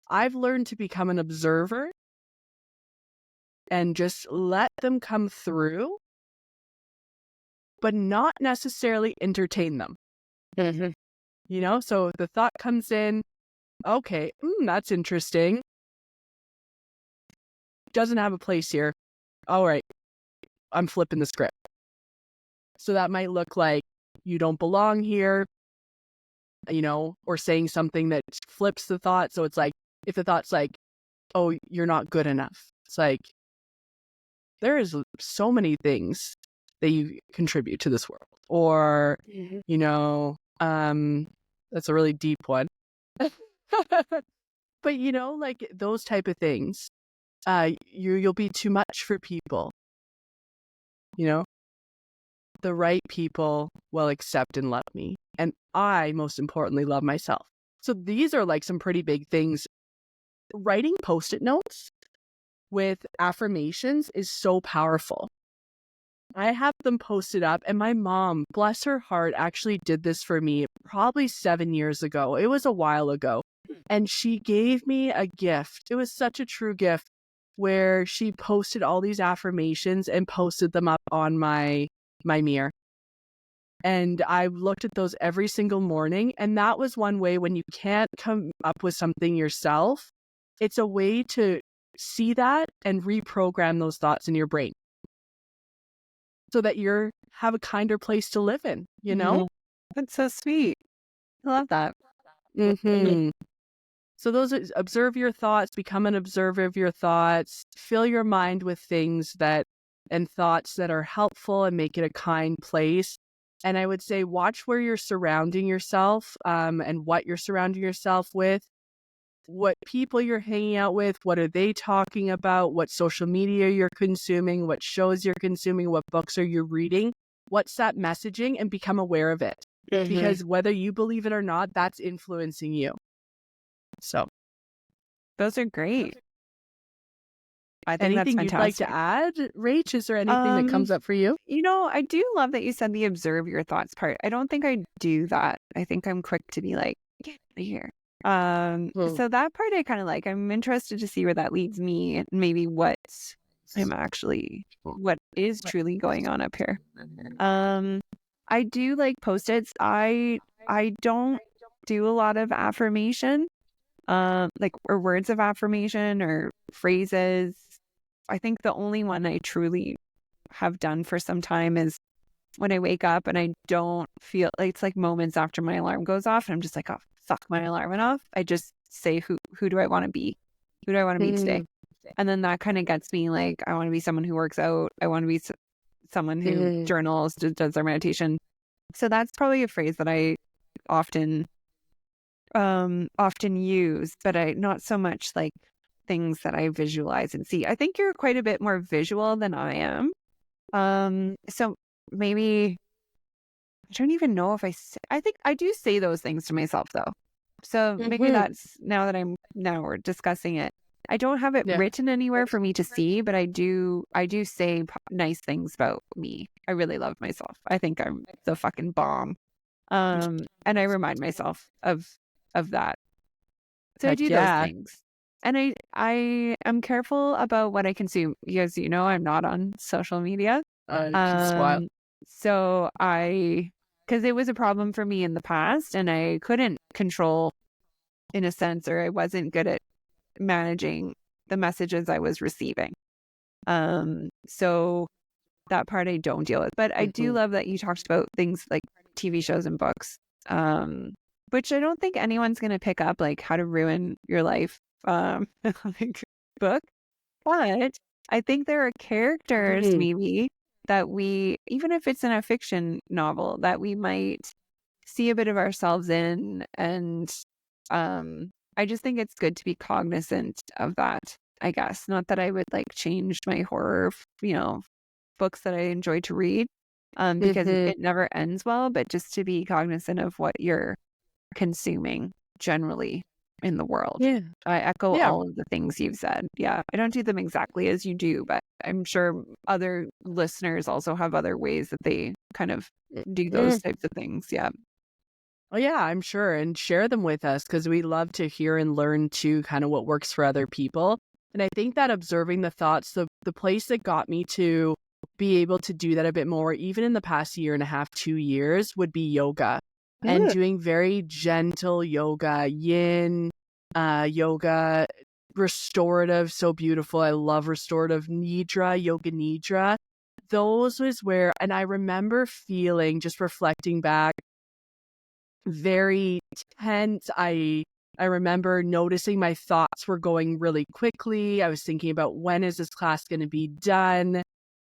Speaker 1: I've learned to become an observer and just let them come through, but not necessarily entertain them. So the thought comes in, okay, that's interesting. Doesn't have a place here. All right, I'm flipping the script. So that might look like you don't belong here, or saying something that flips the thought. So it's like, if the thought's like, oh, you're not good enough. It's like, there is so many things that you contribute to this world. Or, that's a really deep one. But, like those type of things, you'll be too much for people. The right people will accept and love me. And I, most importantly, love myself. So these are like some pretty big things. Writing Post-it notes with affirmations is so powerful. I have them posted up, and my mom, bless her heart, actually did this for me probably 7 years ago. It was a while ago. And she gave me a gift. It was such a true gift, where she posted all these affirmations and posted them up on my mirror. And I looked at those every single morning. And that was one way, when you can't come up with something yourself, it's a way to see that and reprogram those thoughts in your brain so that you have a kinder place to live in,
Speaker 2: That's so sweet. I love that.
Speaker 1: So those are, observe your thoughts, become an observer of your thoughts, fill your mind with things and thoughts that are helpful and make it a kind place. And I would say, watch where you're surrounding yourself, and what you're surrounding yourself with, what people you're hanging out with, what are they talking about, what social media you're consuming, what shows you're consuming, what books are you reading, what's that messaging, and become aware of it. Because whether you believe it or not, that's influencing you. So
Speaker 2: those are great. I think
Speaker 1: anything
Speaker 2: that's
Speaker 1: you'd like to add, Rach? Is there anything that comes up for you?
Speaker 2: I do love that you said the observe your thoughts part. I don't think I do that. I think I'm quick to be like, get out of here. So that part I kind of like. I'm interested to see where that leads me, and maybe what is truly going on up here. I do like Post-its. I don't do a lot of affirmation, or words of affirmation or phrases. I think the only one I truly have done for some time is when I wake up and I don't feel like, it's like moments after my alarm goes off and I'm just like, oh fuck, my alarm went off. I just say, who do I want to be? Who do I want to be today? And then that kind of gets me like, I want to be someone who works out. I want to be someone who journals, does their meditation. So that's probably a phrase that I often use, but I not so much like things that I visualize and see. I think you're quite a bit more visual than I am. So maybe I don't even know if I think I do say those things to myself though. So maybe that's now we're discussing it. I don't have it written anywhere for me to see, but I do say nice things about me. I really love myself. I think I'm the fucking bomb. And I remind myself of that. So I do those things. And I am careful about what I consume because, I'm not on social media. So because it was a problem for me in the past and I couldn't control in a sense, or I wasn't good at managing the messages I was receiving. So that part I don't deal with, but I do love that you talked about things like TV shows and books, which I don't think anyone's going to pick up, like How to Ruin Your Life, like book. But I think there are characters maybe that we, even if it's in a fiction novel, that we might see a bit of ourselves in. And I just think it's good to be cognizant of that. I guess. Not that I would like change my horror, books that I enjoy to read, because
Speaker 1: Mm-hmm.
Speaker 2: it never ends well, but just to be cognizant of what you're consuming generally in the world.
Speaker 1: Yeah.
Speaker 2: I echo
Speaker 1: Yeah.
Speaker 2: all of the things you've said. Yeah, I don't do them exactly as you do, but I'm sure other listeners also have other ways that they kind of do those types of things. Yeah.
Speaker 1: Oh, yeah, I'm sure. And share them with us because we love to hear and learn too, kind of what works for other people. And I think that observing the thoughts, the place that got me to be able to do that a bit more, even in the past year and a half, 2 years, would be yoga and
Speaker 2: Ugh.
Speaker 1: doing very gentle yoga, yin yoga, restorative, so beautiful. I love restorative nidra, yoga nidra. Those was where, and I remember feeling, just reflecting back, very tense. I remember noticing my thoughts were going really quickly. I was thinking about, when is this class going to be done?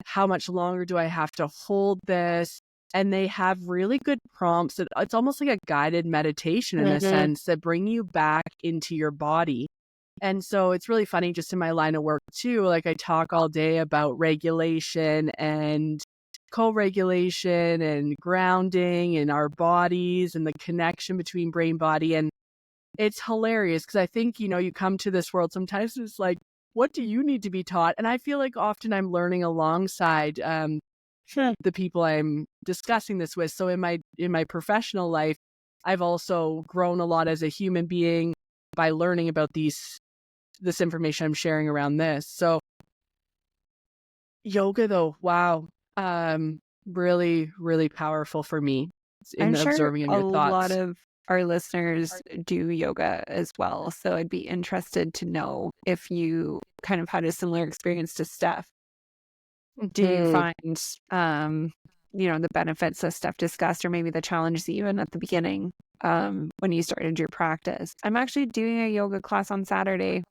Speaker 1: How much longer do I have to hold this? And they have really good prompts. It's almost like a guided meditation in a sense, that bring you back into your body. And so it's really funny, just in my line of work too. Like, I talk all day about regulation and co-regulation and grounding in our bodies and the connection between brain body. And it's hilarious because I think, you come to this world sometimes, it's like, what do you need to be taught? And I feel like often I'm learning alongside the people I'm discussing this with. So in my professional life, I've also grown a lot as a human being by learning about this information I'm sharing around this. So yoga, though, wow, really, really powerful for me in
Speaker 2: I'm sure
Speaker 1: observing in
Speaker 2: a
Speaker 1: your
Speaker 2: lot
Speaker 1: thoughts.
Speaker 2: of our listeners do yoga as well. So I'd be interested to know if you kind of had a similar experience to Steph. Do you
Speaker 1: Mhm.
Speaker 2: find, the benefits that Steph discussed, or maybe the challenges even at the beginning, when you started your practice? I'm actually doing a yoga class on Saturday.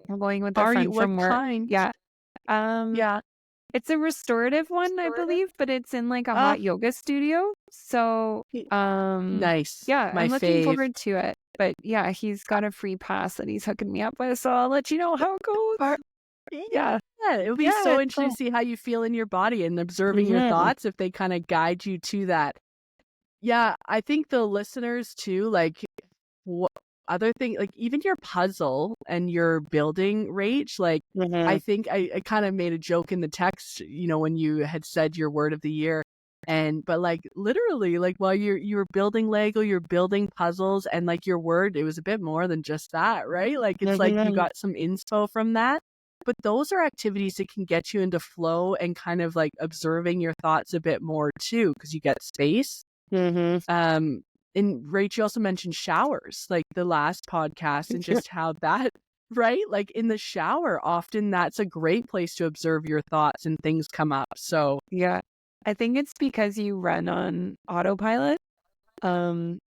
Speaker 2: I'm going with a
Speaker 1: Are you?
Speaker 2: friend
Speaker 1: What
Speaker 2: from work.
Speaker 1: kind?
Speaker 2: Yeah. Um,
Speaker 1: Yeah.
Speaker 2: it's a restorative one, I believe, but it's in like a
Speaker 1: Uh,
Speaker 2: hot yoga studio. So,
Speaker 1: nice.
Speaker 2: yeah,
Speaker 1: My
Speaker 2: I'm looking
Speaker 1: fave.
Speaker 2: forward to it. But yeah, he's got a free pass that he's hooking me up with, so I'll let you know how it goes.
Speaker 1: Are,
Speaker 2: Yeah.
Speaker 1: yeah, it would be
Speaker 2: Yeah,
Speaker 1: so
Speaker 2: it's
Speaker 1: interesting to
Speaker 2: cool.
Speaker 1: see how you feel in your body and observing your
Speaker 2: Mhm.
Speaker 1: thoughts, if they kind of guide you to that. Yeah, I think the listeners too, like, what other thing, like even your puzzle and your building, Rach, like, I
Speaker 2: Mhm.
Speaker 1: think I kind of made a joke in the text, when you had said your word of the year. But like, literally, like, while you were building Lego, you're building puzzles, and like your word, it was a bit more than just that, right? Like, it's like you
Speaker 2: Mhm.
Speaker 1: got some inspo from that. But those are activities that can get you into flow and kind of like observing your thoughts a bit more too, because you get space.
Speaker 2: Mhm.
Speaker 1: um, and Rachel also mentioned showers, like the last podcast, and just how that, right? Like in the shower, often that's a great place to observe your thoughts and things come up. So,
Speaker 2: Yeah. I think it's because you run on autopilot.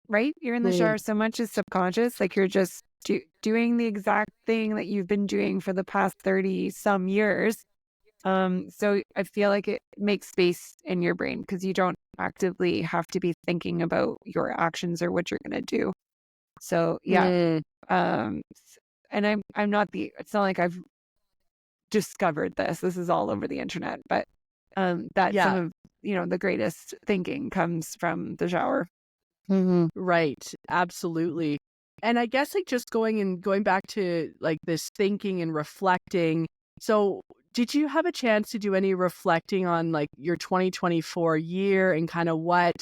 Speaker 2: Right? You're in the
Speaker 1: mm,
Speaker 2: shower so much is subconscious, like you're just doing the exact thing that you've been doing for the past 30 some years. So I feel like it makes space in your brain because you don't actively have to be thinking about your actions or what you're going to do. So yeah,
Speaker 1: mm,
Speaker 2: and I'm not it's not like I've discovered this. This is all over the internet, but that some
Speaker 1: yeah,
Speaker 2: of, the greatest thinking comes from the shower.
Speaker 1: right, absolutely. And I guess like just going back to like this thinking and reflecting. So, did you have a chance to do any reflecting on like your 2024 year and kind of what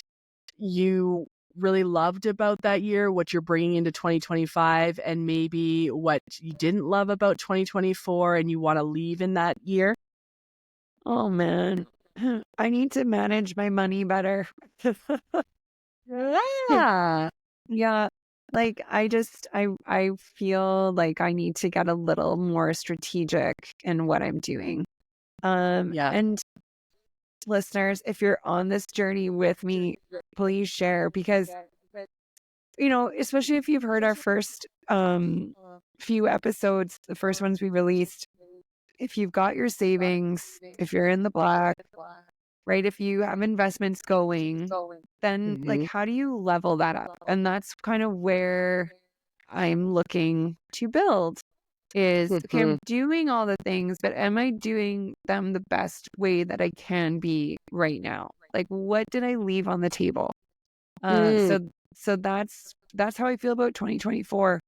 Speaker 1: you really loved about that year, what you're bringing into 2025, and maybe what you didn't love about 2024 and you want to leave in that year?
Speaker 2: Oh man, I need to manage my money better.
Speaker 1: Yeah.
Speaker 2: Yeah, like I feel like I need to get a little more strategic in what I'm doing.
Speaker 1: Yeah.
Speaker 2: And listeners, if you're on this journey with me, please share because especially if you've heard our first few episodes, the first ones we released, if you've got your savings, if you're in the black, right? If you have investments going, then like
Speaker 1: Mhm.
Speaker 2: how do you level that up? And that's kind of where I'm looking to build. is, okay, I'm
Speaker 1: Mhm.
Speaker 2: doing all the things, but am I doing them the best way that I can be right now? Like, what did I leave on the table? Uh,
Speaker 1: Mm.
Speaker 2: so so that's how I feel about 2024.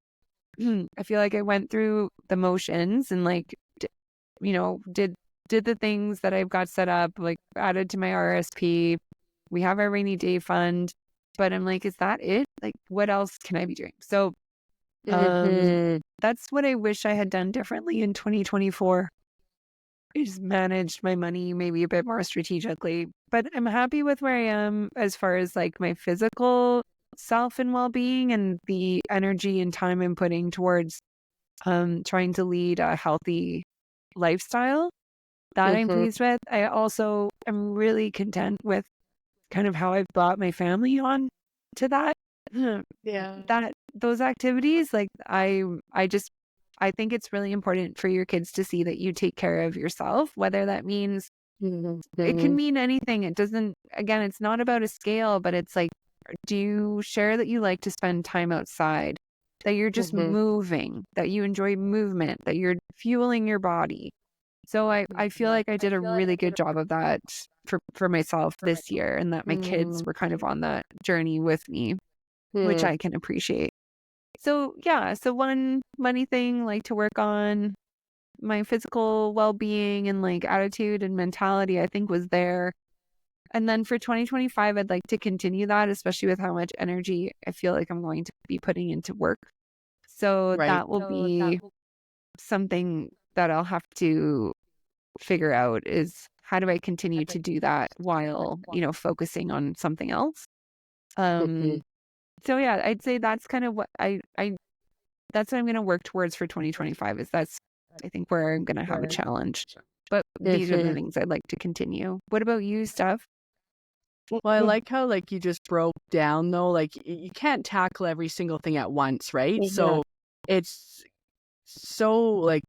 Speaker 2: I feel like I went through the motions and like you know, did the things that I've got set up, like added to my RSP. We have our rainy day fund, but I'm like, is that it? Like, what else can I be doing? So,
Speaker 1: Mhm.
Speaker 2: that's what I wish I had done differently in 2024. Is managed my money maybe a bit more strategically, but I'm happy with where I am as far as like my physical self and well-being and the energy and time I'm putting towards trying to lead a healthy lifestyle that I'm
Speaker 1: Mhm.
Speaker 2: pleased with. I also am really content with kind of how I've brought my family on to that.
Speaker 1: Yeah.
Speaker 2: That those activities, like I think it's really important for your kids to see that you take care of yourself, whether that means it can
Speaker 1: Mhm.
Speaker 2: mean anything. It doesn't, again, it's not about a scale, but it's like, do you share that you like to spend time outside, that you're just
Speaker 1: Mhm.
Speaker 2: moving, that you enjoy movement, that you're fueling your body? So I feel like I did a really good job of that for myself this year, and that my kids
Speaker 1: Mhm.
Speaker 2: were kind of on that journey with me, which
Speaker 1: Mhm.
Speaker 2: I can appreciate. So yeah, so one money thing like to work on my physical well-being and like attitude and mentality I think was there. And then for 2025 I'd like to continue that, especially with how much energy I feel like I'm going to be putting into work. So
Speaker 1: Right.
Speaker 2: that will be something that I'll have to figure out is how do I continue to do that while, you know, focusing on something else.
Speaker 1: Mhm.
Speaker 2: Um so yeah, I'd say that's kind of what I that's what I'm going to work towards for 2025 is that's I think where I'm going to have a challenge. But these are the
Speaker 1: Mhm.
Speaker 2: things I'd like to continue. What about you, Steph?
Speaker 1: Well, I like how like you just broke down though, like you can't tackle every single thing at once, right?
Speaker 2: Mhm.
Speaker 1: So it's so like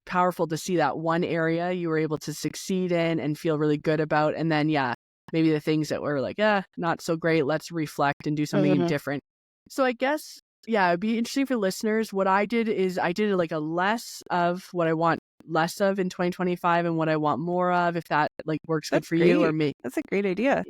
Speaker 1: powerful to see that one area you were able to succeed in and feel really good about. And then, yeah, maybe the things that were like, not so great, let's reflect and do something
Speaker 2: Mhm.
Speaker 1: different. So I guess, yeah, it'd be interesting for listeners. What I did is I did like a less of what I want less of in 2025 and what I want more of, if that like works good
Speaker 2: That's
Speaker 1: for you or
Speaker 2: great.
Speaker 1: me.
Speaker 2: That's a great idea.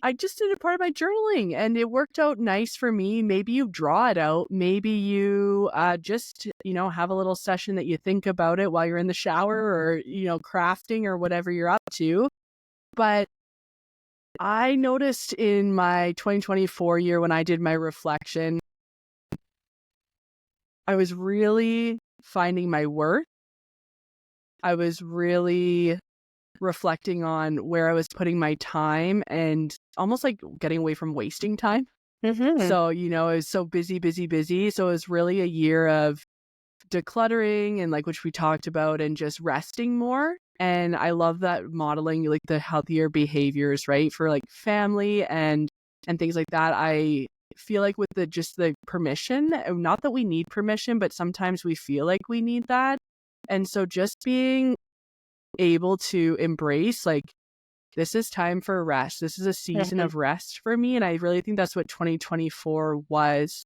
Speaker 1: I just did a part of my journaling and it worked out nice for me. Maybe you draw it out. Maybe you just, have a little session that you think about it while you're in the shower or, crafting or whatever you're up to. But I noticed in my 2024 year when I did my reflection, I was really finding my worth. I was really reflecting on where I was putting my time and almost like getting away from wasting time.
Speaker 2: Mhm.
Speaker 1: So, it was so busy, busy, busy. So it was really a year of decluttering and like, which we talked about, and just resting more. And I love that modeling like the healthier behaviors, right? For like family and things like that. I feel like with the permission, not that we need permission, but sometimes we feel like we need that. And so just being able to embrace like this is time for rest. This is a season
Speaker 2: Mhm.
Speaker 1: of rest for me. And I really think that's what 2024 was.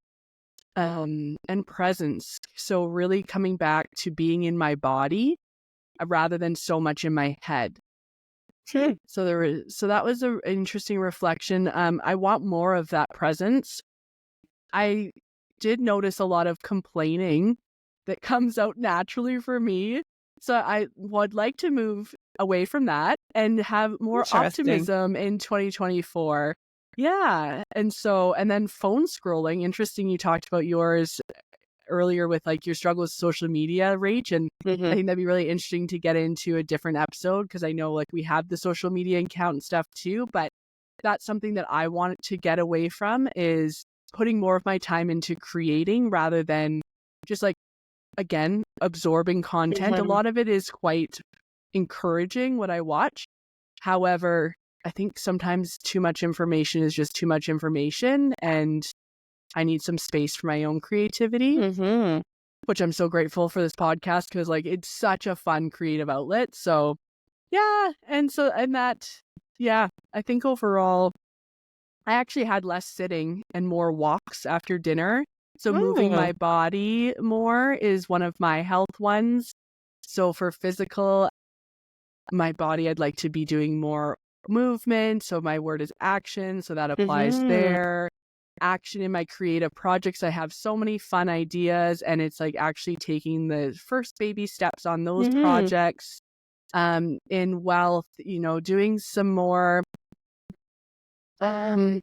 Speaker 1: And presence. So really coming back to being in my body rather than so much in my head.
Speaker 2: Hmm.
Speaker 1: So that was an interesting reflection. I want more of that presence. I did notice a lot of complaining that comes out naturally for me. So I would like to move away from that and have more
Speaker 2: Interesting.
Speaker 1: optimism in 2024. Yeah. And then phone scrolling. Interesting you talked about yours earlier with like your struggle with social media, Rach. And I
Speaker 2: Mhm.
Speaker 1: think that'd be really interesting to get into a different episode because I know like we have the social media account and stuff too, but that's something that I want to get away from is putting more of my time into creating rather than just like, again, absorbing content. A
Speaker 2: Mhm.
Speaker 1: lot of it is quite encouraging what I watch. However, I think sometimes too much information is just too much information and I need some space for my own creativity,
Speaker 2: Mhm.
Speaker 1: which I'm so grateful for this podcast because like it's such a fun creative outlet. So yeah, yeah, I think overall I actually had less sitting and more walks after dinner. So moving
Speaker 2: Oh.
Speaker 1: my body more is one of my health ones. So for physical, my body, I'd like to be doing more movement. So my word is action. So that applies
Speaker 2: Mhm.
Speaker 1: there. Action in my creative projects. I have so many fun ideas, and it's like actually taking the first baby steps on those
Speaker 2: Mhm.
Speaker 1: projects. In wealth, doing some more um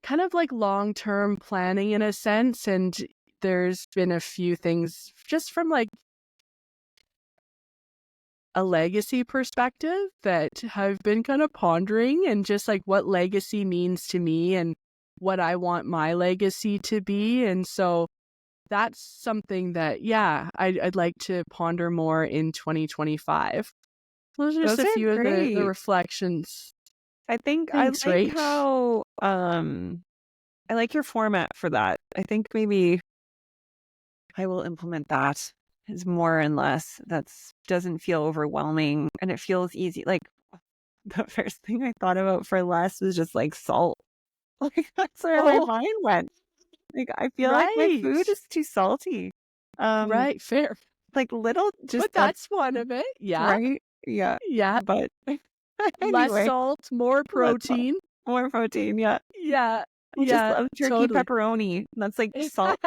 Speaker 1: kind of like long-term planning in a sense. And there's been a few things just from like a legacy perspective that I've been kind of pondering, and just like what legacy means to me and what I want my legacy to be. And so that's something that, yeah, I'd like to ponder more in 2025. Those are just
Speaker 2: Those
Speaker 1: a
Speaker 2: are
Speaker 1: few of the
Speaker 2: great.
Speaker 1: reflections.
Speaker 2: I think I
Speaker 1: Thanks,
Speaker 2: like
Speaker 1: Rach.
Speaker 2: how I like your format for that. I think maybe I will implement that as more and less. That's doesn't feel overwhelming and it feels easy. Like the first thing I thought about for less was just like salt. Like that's where my
Speaker 1: Oh,
Speaker 2: mind went. Like I feel like my food
Speaker 1: right.
Speaker 2: is too salty. Um
Speaker 1: Right, fair.
Speaker 2: like little just
Speaker 1: But
Speaker 2: that
Speaker 1: that's one of it. Yeah.
Speaker 2: right? Yeah.
Speaker 1: Yeah.
Speaker 2: But
Speaker 1: Less
Speaker 2: anyway,
Speaker 1: salt, more
Speaker 2: let's
Speaker 1: protein.
Speaker 2: more protein, yeah.
Speaker 1: Yeah.
Speaker 2: I just
Speaker 1: Yeah,
Speaker 2: love turkey
Speaker 1: totally.
Speaker 2: pepperoni. That's like salt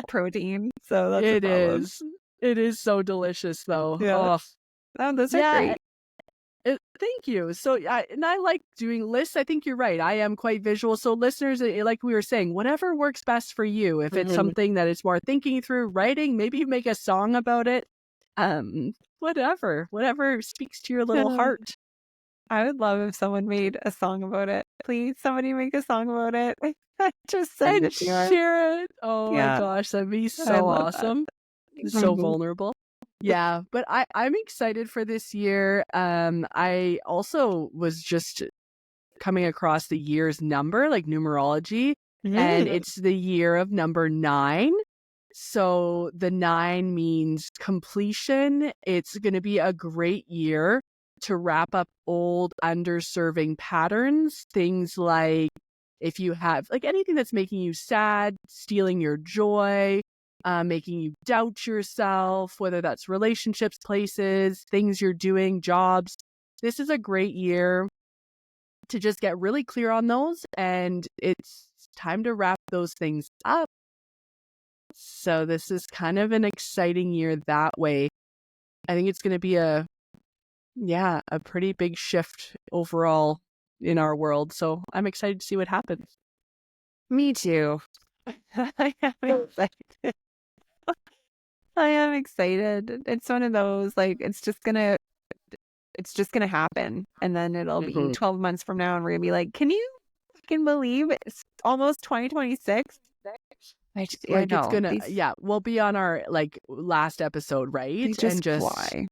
Speaker 2: protein. So that's a
Speaker 1: It
Speaker 2: problem.
Speaker 1: is. It is so delicious though.
Speaker 2: Yeah.
Speaker 1: Oh,
Speaker 2: Oh, those are
Speaker 1: yeah.
Speaker 2: great.
Speaker 1: Thank you. So, I like doing lists. I think you're right. I am quite visual. So, listeners, like we were saying, whatever works best for you. If it's
Speaker 2: Mhm.
Speaker 1: something that is more thinking through, writing, maybe you make a song about it. Whatever speaks to your little
Speaker 2: Yeah.
Speaker 1: heart.
Speaker 2: I would love if someone made a song about it. Please, somebody make a song about it. Just send
Speaker 1: And
Speaker 2: it to us.
Speaker 1: share it. Oh my
Speaker 2: Yeah,
Speaker 1: gosh, that'd be
Speaker 2: I
Speaker 1: so
Speaker 2: love that.
Speaker 1: awesome. So
Speaker 2: Mhm.
Speaker 1: vulnerable. Yeah, but I'm excited for this year. I also was just coming across the year's number, like numerology, and
Speaker 2: Mhm.
Speaker 1: it's the year of number 9. So the 9 means completion. It's going to be a great year to wrap up old underserving patterns. Things like if you have like anything that's making you sad, stealing your joy, making you doubt yourself, whether that's relationships, places, things you're doing, jobs. This is a great year to just get really clear on those, and it's time to wrap those things up. So this is kind of an exciting year that way. I think it's going to be a pretty big shift overall in our world. So I'm excited to see what happens.
Speaker 2: Me too. I am excited. I am excited. It's one of those like it's just gonna happen, and then it'll be
Speaker 1: Mhm.
Speaker 2: 12 months from now, and we're gonna be like, can you fucking believe it's almost 2026? I
Speaker 1: Like it's
Speaker 2: know
Speaker 1: gonna,
Speaker 2: these
Speaker 1: we'll be on our like last episode,
Speaker 2: they
Speaker 1: right? And
Speaker 2: just
Speaker 1: just,
Speaker 2: fly.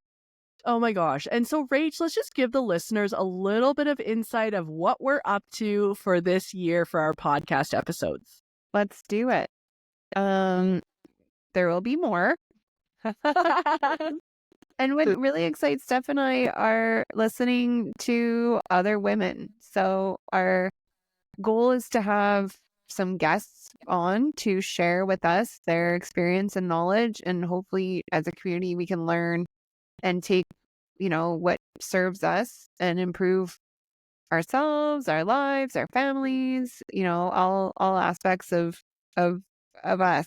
Speaker 1: oh my gosh. And so, Rach, let's just give the listeners a little bit of insight of what we're up to for this year for our podcast episodes.
Speaker 2: Let's do it. There will be more. And what really excites Steph and I are listening to other women. So our goal is to have some guests on to share with us their experience and knowledge. And hopefully as a community, we can learn and take, what serves us and improve ourselves, our lives, our families, all aspects of, of us.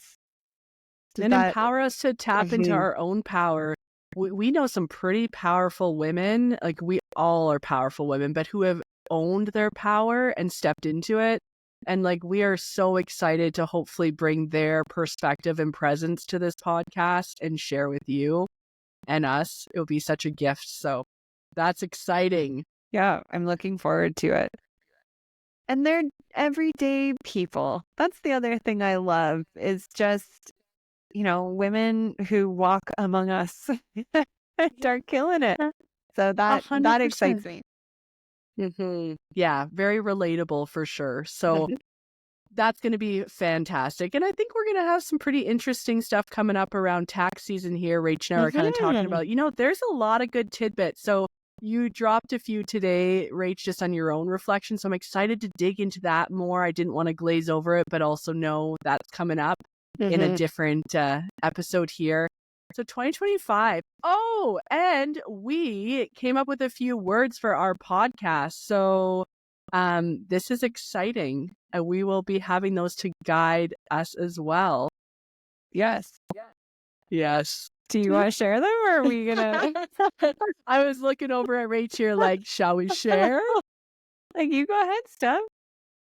Speaker 2: Does
Speaker 1: And
Speaker 2: that,
Speaker 1: empower us to tap into
Speaker 2: Mhm.
Speaker 1: our own power. We know some pretty powerful women, like we all are powerful women, but who have owned their power and stepped into it. And like we are so excited to hopefully bring their perspective and presence to this podcast and share with you and us. It will be such a gift. So that's exciting.
Speaker 2: Yeah, I'm looking forward to it. And they're everyday people. That's the other thing I love is just, women who walk among us and are killing it. So that excites
Speaker 1: 100%.
Speaker 2: me.
Speaker 1: Yeah, very relatable for sure. So that's going to be fantastic. And I think we're going to have some pretty interesting stuff coming up around tax season here. Rach and I are kind of talking
Speaker 2: Mhm.
Speaker 1: about, there's a lot of good tidbits. So you dropped a few today, Rach, just on your own reflection. So I'm excited to dig into that more. I didn't want to glaze over it, but also know that's coming up. in a different episode here. So 2025. Oh, and we came up with a few words for our podcast. So this is exciting. And we will be having those to guide us as well.
Speaker 2: Yes.
Speaker 1: Yes.
Speaker 2: Do you want to share them, or are we gonna?
Speaker 1: I was looking over at Rach here like, shall we share?
Speaker 2: Like, you go ahead, Steph.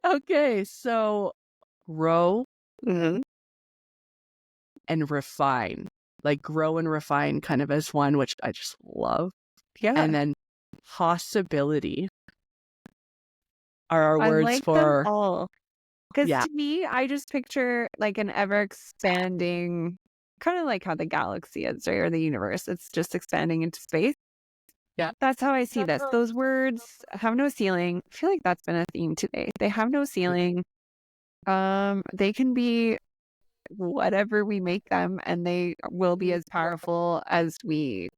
Speaker 1: Okay, so grow
Speaker 2: Mm-hmm.
Speaker 1: and refine. Like grow and refine kind of as one, which I just love.
Speaker 2: Yeah.
Speaker 1: And then possibility are our
Speaker 2: I
Speaker 1: words
Speaker 2: like
Speaker 1: for
Speaker 2: them all. Because
Speaker 1: yeah.
Speaker 2: to me, I just picture like an ever expanding, kind of like how the galaxy is, right? Or the universe. It's just expanding into space.
Speaker 1: Yeah.
Speaker 2: That's how I see this. Those words have no ceiling. I feel like that's been a theme today. They have no ceiling. They can be whatever we make them, and they will be as powerful as we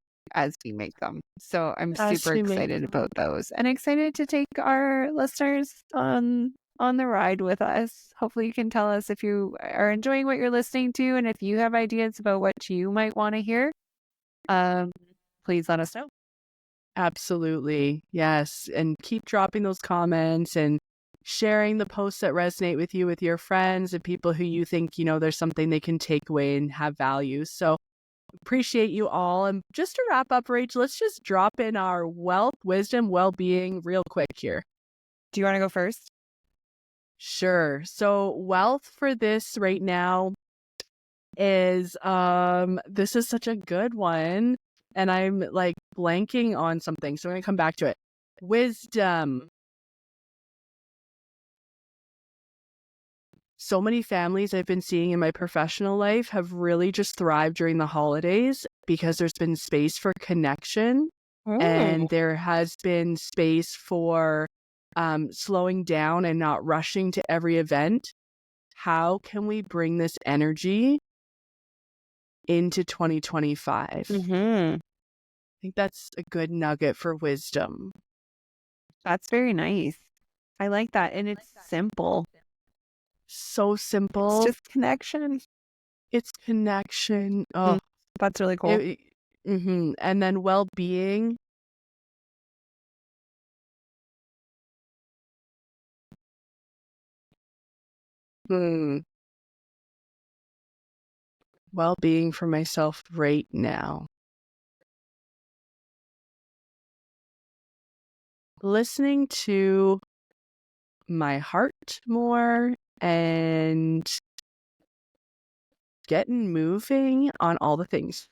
Speaker 2: make them. So I'm super excited about those, and excited to take our listeners on the ride with us. Hopefully you can tell us if you are enjoying what you're listening to, and if you have ideas about what you might want to hear, please let us know.
Speaker 1: Absolutely. Yes. And keep dropping those comments and sharing the posts that resonate with you with your friends and people who you think, there's something they can take away and have value. So appreciate you all. And just to wrap up, Rach, let's just drop in our wealth, wisdom, well-being real quick here.
Speaker 2: Do you want to go first?
Speaker 1: Sure. So wealth for this right now is this is such a good one. And I'm like blanking on something. So I'm going to come back to it. Wisdom. So many families I've been seeing in my professional life have really just thrived during the holidays because there's been space for connection and there has been space for slowing down and not rushing to every event. How can we bring this energy into 2025? I think that's a good nugget for wisdom.
Speaker 2: That's very nice. I like that. And it's simple.
Speaker 1: So simple.
Speaker 2: It's just connection.
Speaker 1: It's connection. Oh,
Speaker 2: that's really cool.
Speaker 1: And then well-being. Well-being for myself right now. Listening to my heart more and getting moving on all the things.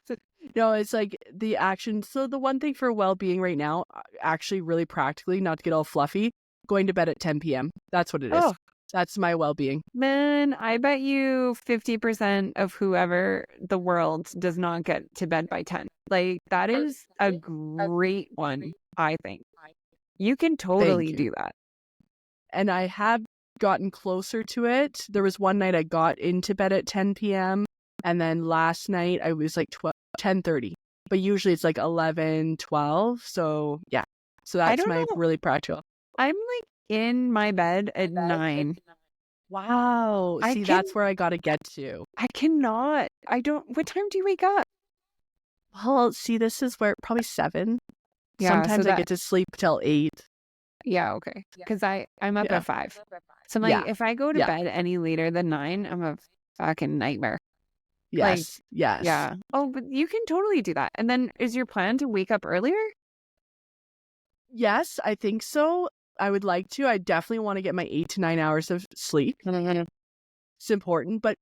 Speaker 1: No, it's like the action. So the one thing for well-being right now, actually really practically, not to get all fluffy, going to bed at 10 p.m. That's what it is. That's my well-being.
Speaker 2: Man, I bet you 50% of whoever the world does not get to bed by 10. Like, that is a great one, I think. You can totally do that.
Speaker 1: And I have gotten closer to it. There was one night I got into bed at 10 p.m. And then last night I was like 10:30. But usually it's like 11, 12. So yeah. So that's my really practical.
Speaker 2: I'm like in my bed at 9.
Speaker 1: Wow. See, that's where I got to get to.
Speaker 2: I cannot. What time do you wake up?
Speaker 1: Well, see, this is where probably 7.
Speaker 2: Yeah,
Speaker 1: sometimes I get to sleep till 8.
Speaker 2: Yeah, okay. Because I'm up at 5. So I'm like, if I go to bed any later than 9, I'm a fucking nightmare.
Speaker 1: Yes. Yes.
Speaker 2: Yeah. Oh, but you can totally do that. And then is your plan to wake up earlier?
Speaker 1: Yes, I think so. I would like to. I definitely want to get my 8 to 9 hours of sleep. It's important. But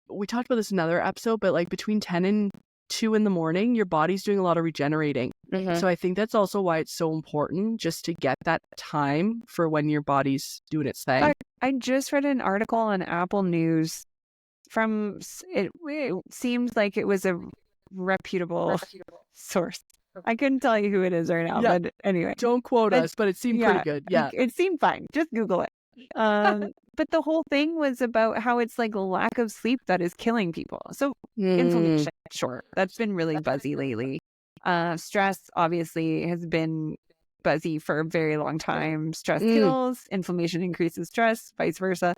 Speaker 1: we talked about this in another episode, but like between 10 and 2 in the morning, your body's doing a lot of regenerating. So I think that's also why it's so important just to get that time for when your body's doing its thing.
Speaker 2: I just read an article on Apple News from it seems like it was a reputable source. I couldn't tell you who it is right now, but anyway.
Speaker 1: Don't quote us, but it seemed pretty good. Yeah.
Speaker 2: It seemed fine. Just Google it. But the whole thing was about how it's like lack of sleep that is killing people. So inflammation, sure. That's been really buzzy lately. Stress obviously has been buzzy for a very long time. Stress kills, inflammation increases stress, vice versa.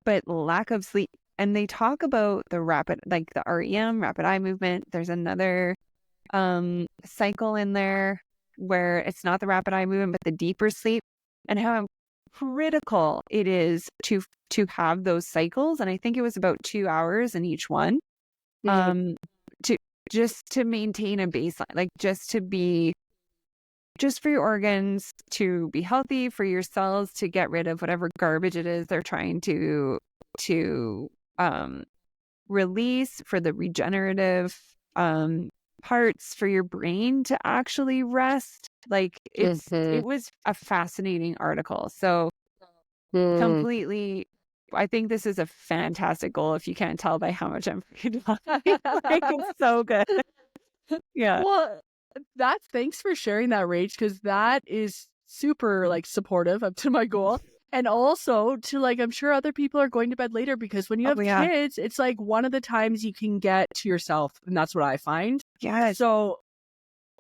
Speaker 2: But lack of sleep and they talk about the rapid, like the REM, rapid eye movement. There's another cycle in there where it's not the rapid eye movement, but the deeper sleep, and how critical it is to have those cycles. And I think it was about 2 hours in each one,
Speaker 1: Mm.
Speaker 2: to just to maintain a baseline, like just for your organs to be healthy, for your cells to get rid of whatever garbage it is they're trying to release, for the regenerative parts, for your brain to actually rest. Like it
Speaker 1: Mhm.
Speaker 2: was a fascinating article. So
Speaker 1: Mm.
Speaker 2: completely, I think this is a fantastic goal, if you can't tell by how much I'm freaking talking. Like, it's so good. Yeah.
Speaker 1: Well, that's thanks for sharing that, Rach, because that is super like supportive up to my goal. And also to like, I'm sure other people are going to bed later because when you
Speaker 2: Oh
Speaker 1: have
Speaker 2: yeah.
Speaker 1: kids, it's like one of the times you can get to yourself. And that's what I find.
Speaker 2: Yes.
Speaker 1: So,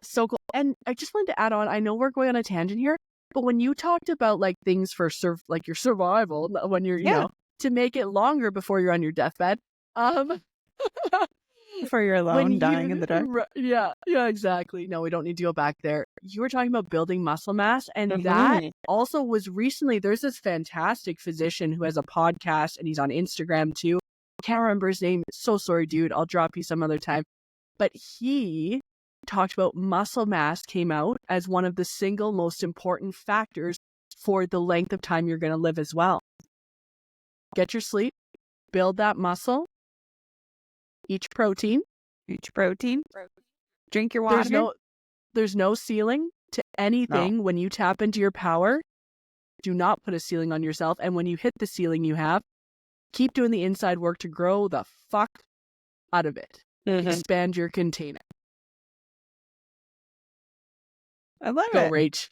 Speaker 1: so cool. And I just wanted to add on, I know we're going on a tangent here, but when you talked about like things for like your survival, when you're,
Speaker 2: Yeah.
Speaker 1: to make it longer before you're on your deathbed, um,
Speaker 2: For your
Speaker 1: when
Speaker 2: alone dying in
Speaker 1: you
Speaker 2: the dark.
Speaker 1: yeah, exactly. No, we don't need to go back there. You were talking about building muscle mass, and that
Speaker 2: Mhm.
Speaker 1: also was recently, there's this fantastic physician who has a podcast and he's on Instagram too. Can't remember his name. So sorry, dude. I'll drop you some other time. But he talked about muscle mass came out as one of the single most important factors for the length of time you're going to live as well. Get your sleep, build that muscle, eat protein.
Speaker 2: Each protein. Drink your
Speaker 1: There's
Speaker 2: water.
Speaker 1: no There's no ceiling to
Speaker 2: No.
Speaker 1: anything when you tap into your power. Do not put a ceiling on yourself. And when you hit the ceiling you have, keep doing the inside work to grow the fuck out of it.
Speaker 2: Mhm.
Speaker 1: Expand your container.
Speaker 2: I love
Speaker 1: Go,
Speaker 2: it.
Speaker 1: Rach.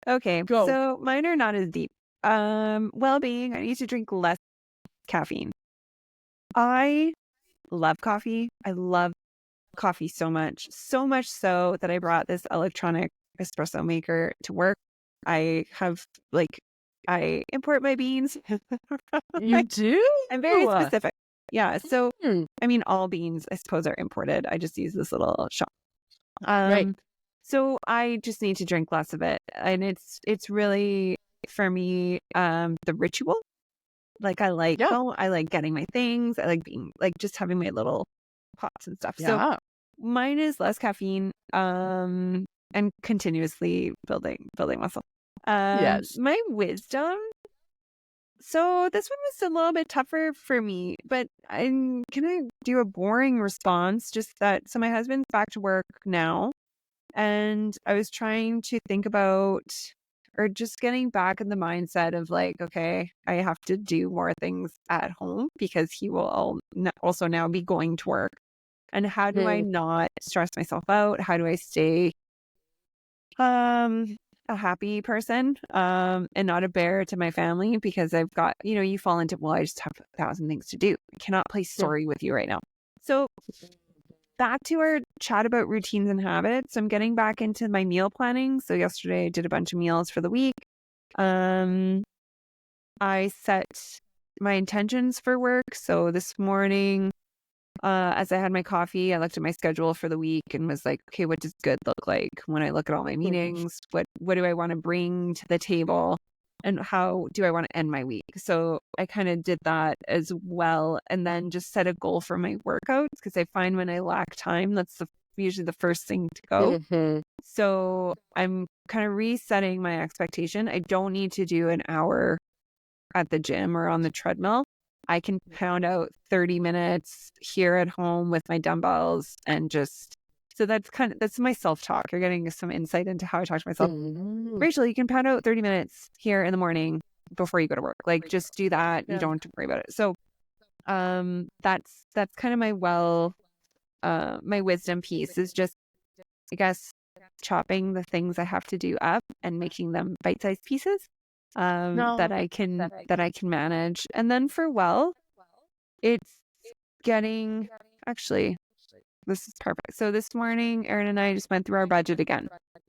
Speaker 2: Okay,
Speaker 1: Go.
Speaker 2: so mine are not as deep. Well-being. I need to drink less caffeine. I love coffee. I love coffee so much so that I brought this electronic espresso maker to work. I have like I import my beans.
Speaker 1: You do?
Speaker 2: I'm very specific. Yeah, so
Speaker 1: Hmm.
Speaker 2: I mean, all beans I suppose are imported. I just use this little shop.
Speaker 1: Right.
Speaker 2: So I just need to drink less of it, and it's really for me the ritual. Like
Speaker 1: Yeah.
Speaker 2: I like getting my things. I like being like just having my little pots and stuff. So
Speaker 1: Yeah.
Speaker 2: mine is less caffeine, and continuously building muscle.
Speaker 1: Yes.
Speaker 2: My wisdom. So this one was a little bit tougher for me, but I'm gonna do a boring response. Just that. So my husband's back to work now, and I was trying to think about, or just getting back in the mindset of like, okay, I have to do more things at home because he will also now be going to work. And how do I
Speaker 1: Hmm.
Speaker 2: not stress myself out? How do I stay a happy person and not a bear to my family? Because I've got, you fall into, well, I just have 1,000 things to do. I cannot play
Speaker 1: Hmm.
Speaker 2: story with you right now. So back to our chat about routines and habits. I'm getting back into my meal planning. So yesterday I did a bunch of meals for the week. Um, I set my intentions for work. So this morning, as I had my coffee, I looked at my schedule for the week and was like, okay, what does good look like when I look at all my meetings? What do I want to bring to the table? And how do I want to end my week? So I kind of did that as well. And then just set a goal for my workouts, because I find when I lack time, that's usually the first thing to go.
Speaker 1: Mhm.
Speaker 2: So I'm kind of resetting my expectation. I don't need to do an hour at the gym or on the treadmill. I can pound out 30 minutes here at home with my dumbbells, and just, so that's my self-talk. You're getting some insight into how I talk to myself.
Speaker 1: Mhm.
Speaker 2: Rachel, you can pound out 30 minutes here in the morning before you go to work. Like, just do that. You
Speaker 1: Yeah.
Speaker 2: don't have to worry about it. So that's kind of my wisdom piece, is just, I guess, chopping the things I have to do up and making them bite-sized pieces that
Speaker 1: No.
Speaker 2: I can manage. And then for it's getting, actually, this is perfect. So this morning, Erin and I just went through our budget again.
Speaker 1: Mm.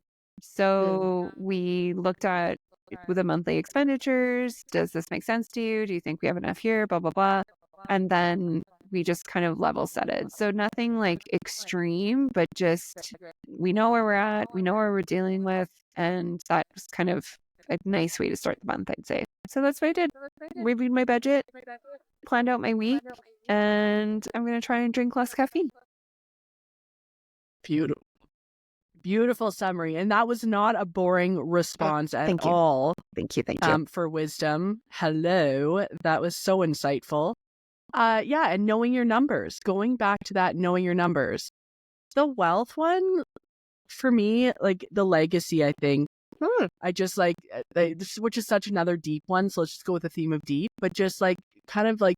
Speaker 2: So we looked at with the monthly expenditures. Does this make sense to you? Do you think we have enough here? Blah, blah, blah. and then we just kind of level set it. So nothing like extreme, but just we know where we're at, we know where we're dealing with, and that's kind of a nice way to start the month, I'd say. So that's what I did. Reviewed my budget, planned out my week, and I'm going to try and drink less caffeine.
Speaker 1: Beautiful. Beautiful summary. And that was not a boring response at
Speaker 2: thank you.
Speaker 1: all.
Speaker 2: Thank you.
Speaker 1: For wisdom. Hello. That was so insightful. Yeah, and knowing your numbers. Going back to that, knowing your numbers. The wealth one, for me, like the legacy, I think. I just like, which is such another deep one. So let's just go with the theme of deep, but just like kind of like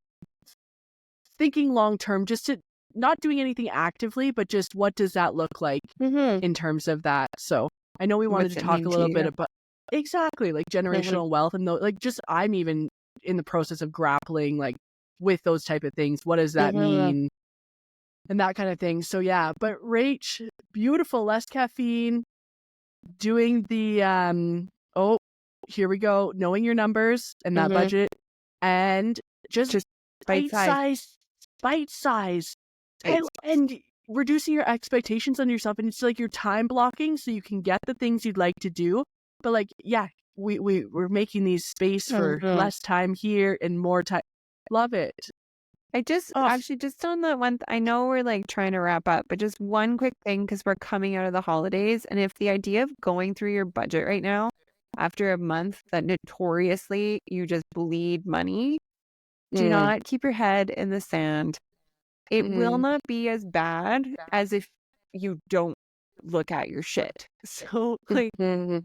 Speaker 1: thinking long term, just to not doing anything actively, but just what does that look like in terms of that. So I know we wanted to talk a little bit about exactly like generational wealth, and like just I'm even in the process of grappling like with those type of things. What does that mean? And that kind of thing. So yeah, but Rach, beautiful, less caffeine, doing the here we go, knowing your numbers and that budget, and just bite size and reducing your expectations on yourself. And it's like you're time blocking so you can get the things you'd like to do, but like we're making these space for less time here and more time. Love it.
Speaker 2: I just actually just on the one, I know we're like trying to wrap up, but just one quick thing, because we're coming out of the holidays. And if the idea of going through your budget right now, after a month that notoriously you just bleed money, do not keep your head in the sand. It will not be as bad as if you don't look at your shit. So like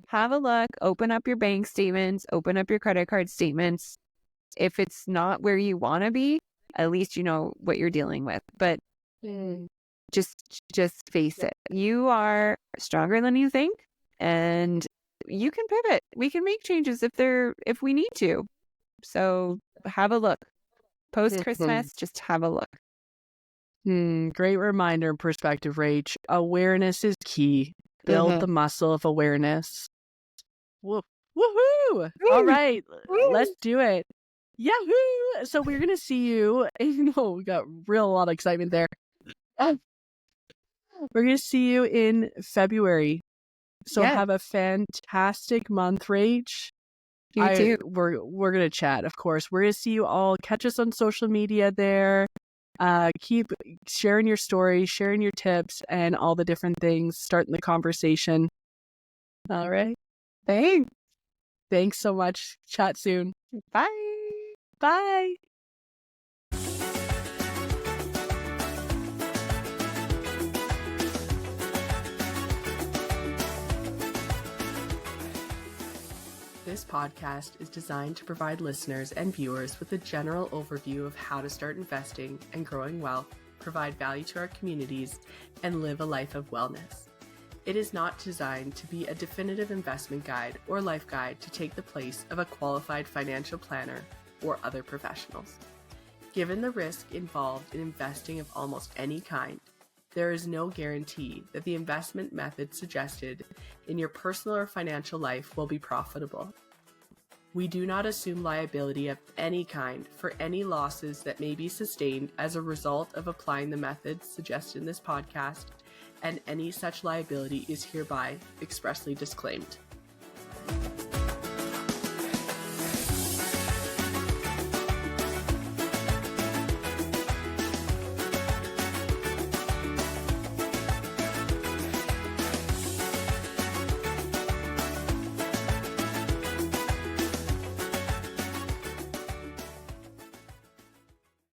Speaker 2: have a look, open up your bank statements, open up your credit card statements. If it's not where you want to be, at least you know what you're dealing with. But just face it. You are stronger than you think, and you can pivot. We can make changes if we need to. So have a look. Post Christmas, just have a look.
Speaker 1: Great reminder and perspective, Rach. Awareness is key. Build the muscle of awareness. Woohoo! All right, let's do it. Yahoo! So we're gonna see you. We got a lot of excitement there. We're gonna see you in February. So have a fantastic month, Rach.
Speaker 2: You too.
Speaker 1: We're gonna chat, of course. We're gonna see you all. Catch us on social media there. Keep sharing your stories, sharing your tips, and all the different things. Starting the conversation. All right. Thanks so much. Chat soon. Bye. This podcast is designed to provide listeners and viewers with a general overview of how to start investing and growing wealth, provide value to our communities, and live a life of wellness. It is not designed to be a definitive investment guide or life guide to take the place of a qualified financial planner or other professionals. Given the risk involved in investing of almost any kind, there is no guarantee that the investment method suggested in your personal or financial life will be profitable. We do not assume liability of any kind for any losses that may be sustained as a result of applying the methods suggested in this podcast, and any such liability is hereby expressly disclaimed.